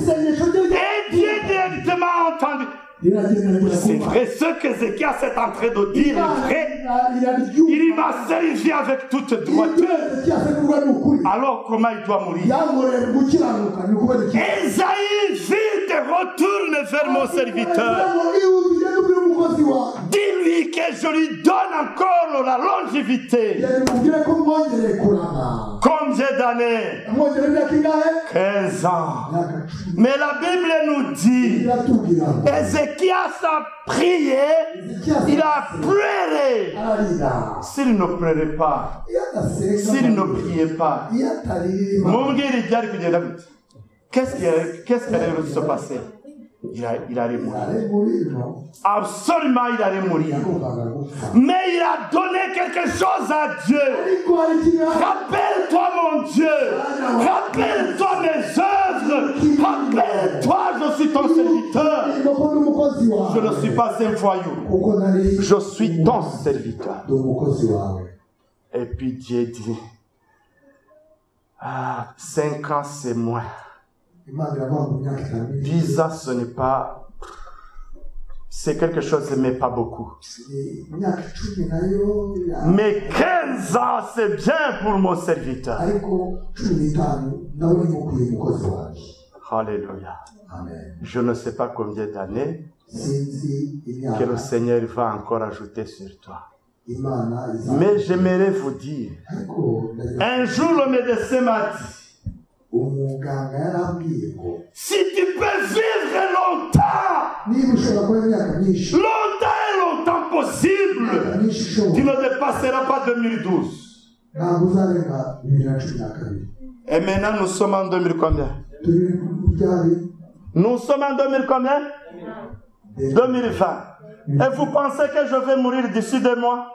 Dieu directement a entendu. C'est vrai, ce que Ézéchias est en train de dire est vrai. Il m'a servi avec toute droiture. Alors comment il doit mourir? Esaïe, vite retourne vers mon serviteur. Dis-lui que je lui donne encore la longévité. Combien d'années? 15 ans. Mais la Bible nous dit, Ézéchias a prié, il a pleuré. S'il ne pleurait pas, s'il ne priait pas, qu'est-ce qui allait se passer? Il allait mourir. Absolument, il allait mourir. Mais il a donné quelque chose à Dieu. Rappelle-toi, mon Dieu. Rappelle-toi mes œuvres. Rappelle-toi, je suis ton serviteur. Je ne suis pas un voyou. Je suis ton serviteur. Et puis Dieu dit, 5 ans c'est moins. 10 ans ce n'est pas, c'est quelque chose mais pas beaucoup. Mais 15 ans c'est bien pour mon serviteur. Alléluia. Je ne sais pas combien d'années que le Seigneur va encore ajouter sur toi. Mais j'aimerais vous dire, un jour le médecin m'a dit, si tu peux vivre longtemps et longtemps possible, tu ne dépasseras pas 2012. Et maintenant nous sommes en 2000 combien? Nous sommes en 2000 combien? 2020. Et vous pensez que je vais mourir d'ici 2 mois?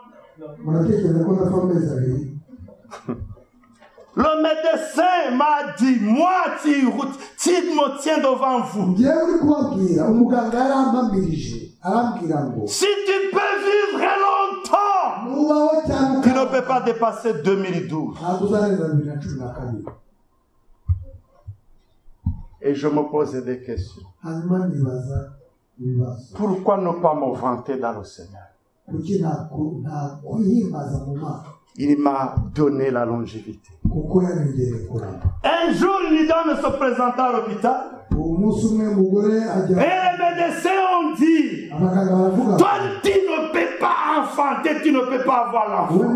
Le médecin m'a dit, moi, tu me tiens devant vous. Si tu peux vivre longtemps, tu ne peux pas dépasser 2012. Et je me pose des questions. Pourquoi ne pas me vanter dans le Seigneur? Il m'a donné la longévité. Un jour, une dame se présenta à l'hôpital. Et les médecins ont dit, toi, tu ne peux pas enfanter, tu ne peux pas avoir l'enfant.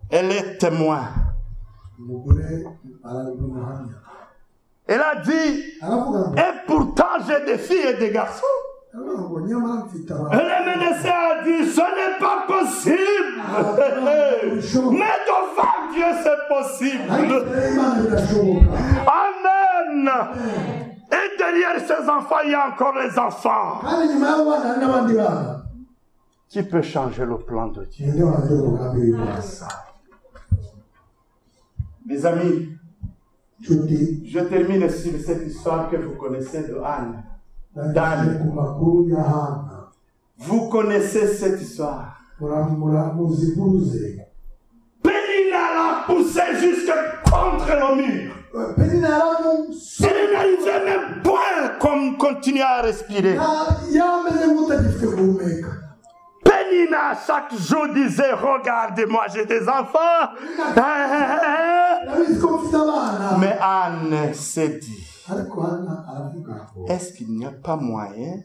Elle est témoin. Elle a dit, et pourtant j'ai des filles et des garçons. Et le médecin a dit, ce n'est pas possible. Mais devant Dieu, c'est possible. Amen. Et derrière ces enfants, il y a encore les enfants. Qui peut changer le plan de Dieu? Mes amis, je termine sur cette histoire que vous connaissez de Anne. d'Anne. Vous connaissez cette histoire. Pénina l'a poussé jusque contre le mur. Elle n'arrivait même point comme continuer à respirer. Pénina chaque jour disait, regardez-moi, j'ai des enfants. Mais Anne s'est dit, est-ce qu'il n'y a pas moyen?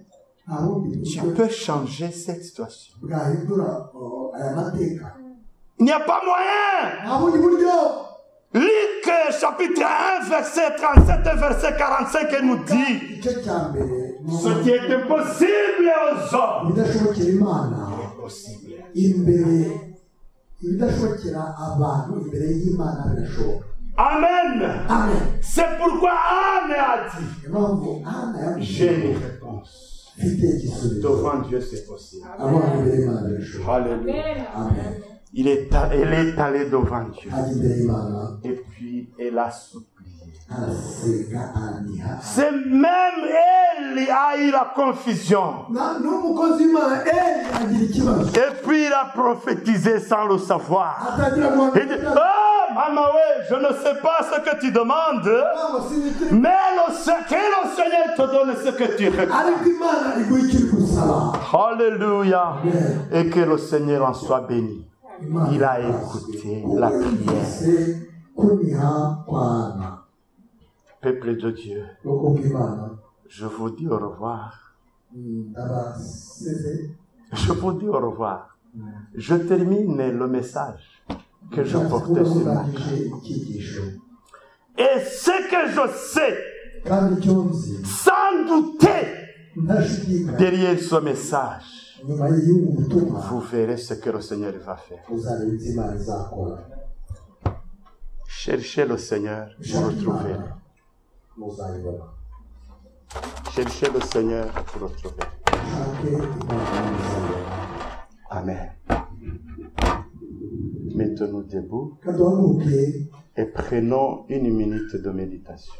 Tu peux changer cette situation. Il n'y a pas moyen. Luc chapitre 1, verset 37 et verset 45, elle nous dit, ce qui est impossible aux hommes est possible. Amen. Amen. C'est pourquoi Anne a dit, j'ai une réponse. Devant Dieu, c'est possible. Alléluia. Amen. Elle est allée devant Dieu. Et puis, elle a supplié. C'est même elle a eu la confusion. Et puis, il a prophétisé sans le savoir. Il dit, oh, maman, ouais, je ne sais pas ce que tu demandes, mais que le Seigneur te donne ce que tu réclames. Alléluia. Et que le Seigneur en soit béni. Il a écouté la prière. Peuple de Dieu, je vous dis au revoir. Je vous dis au revoir. Je termine le message que je portais sur moi. Et ce que je sais, sans douter, derrière ce message, vous verrez ce que le Seigneur va faire. Cherchez le Seigneur, vous le trouverez. Cherchez le Seigneur, vous le trouverez. Amen. Mettons-nous debout et prenons 1 minute de méditation.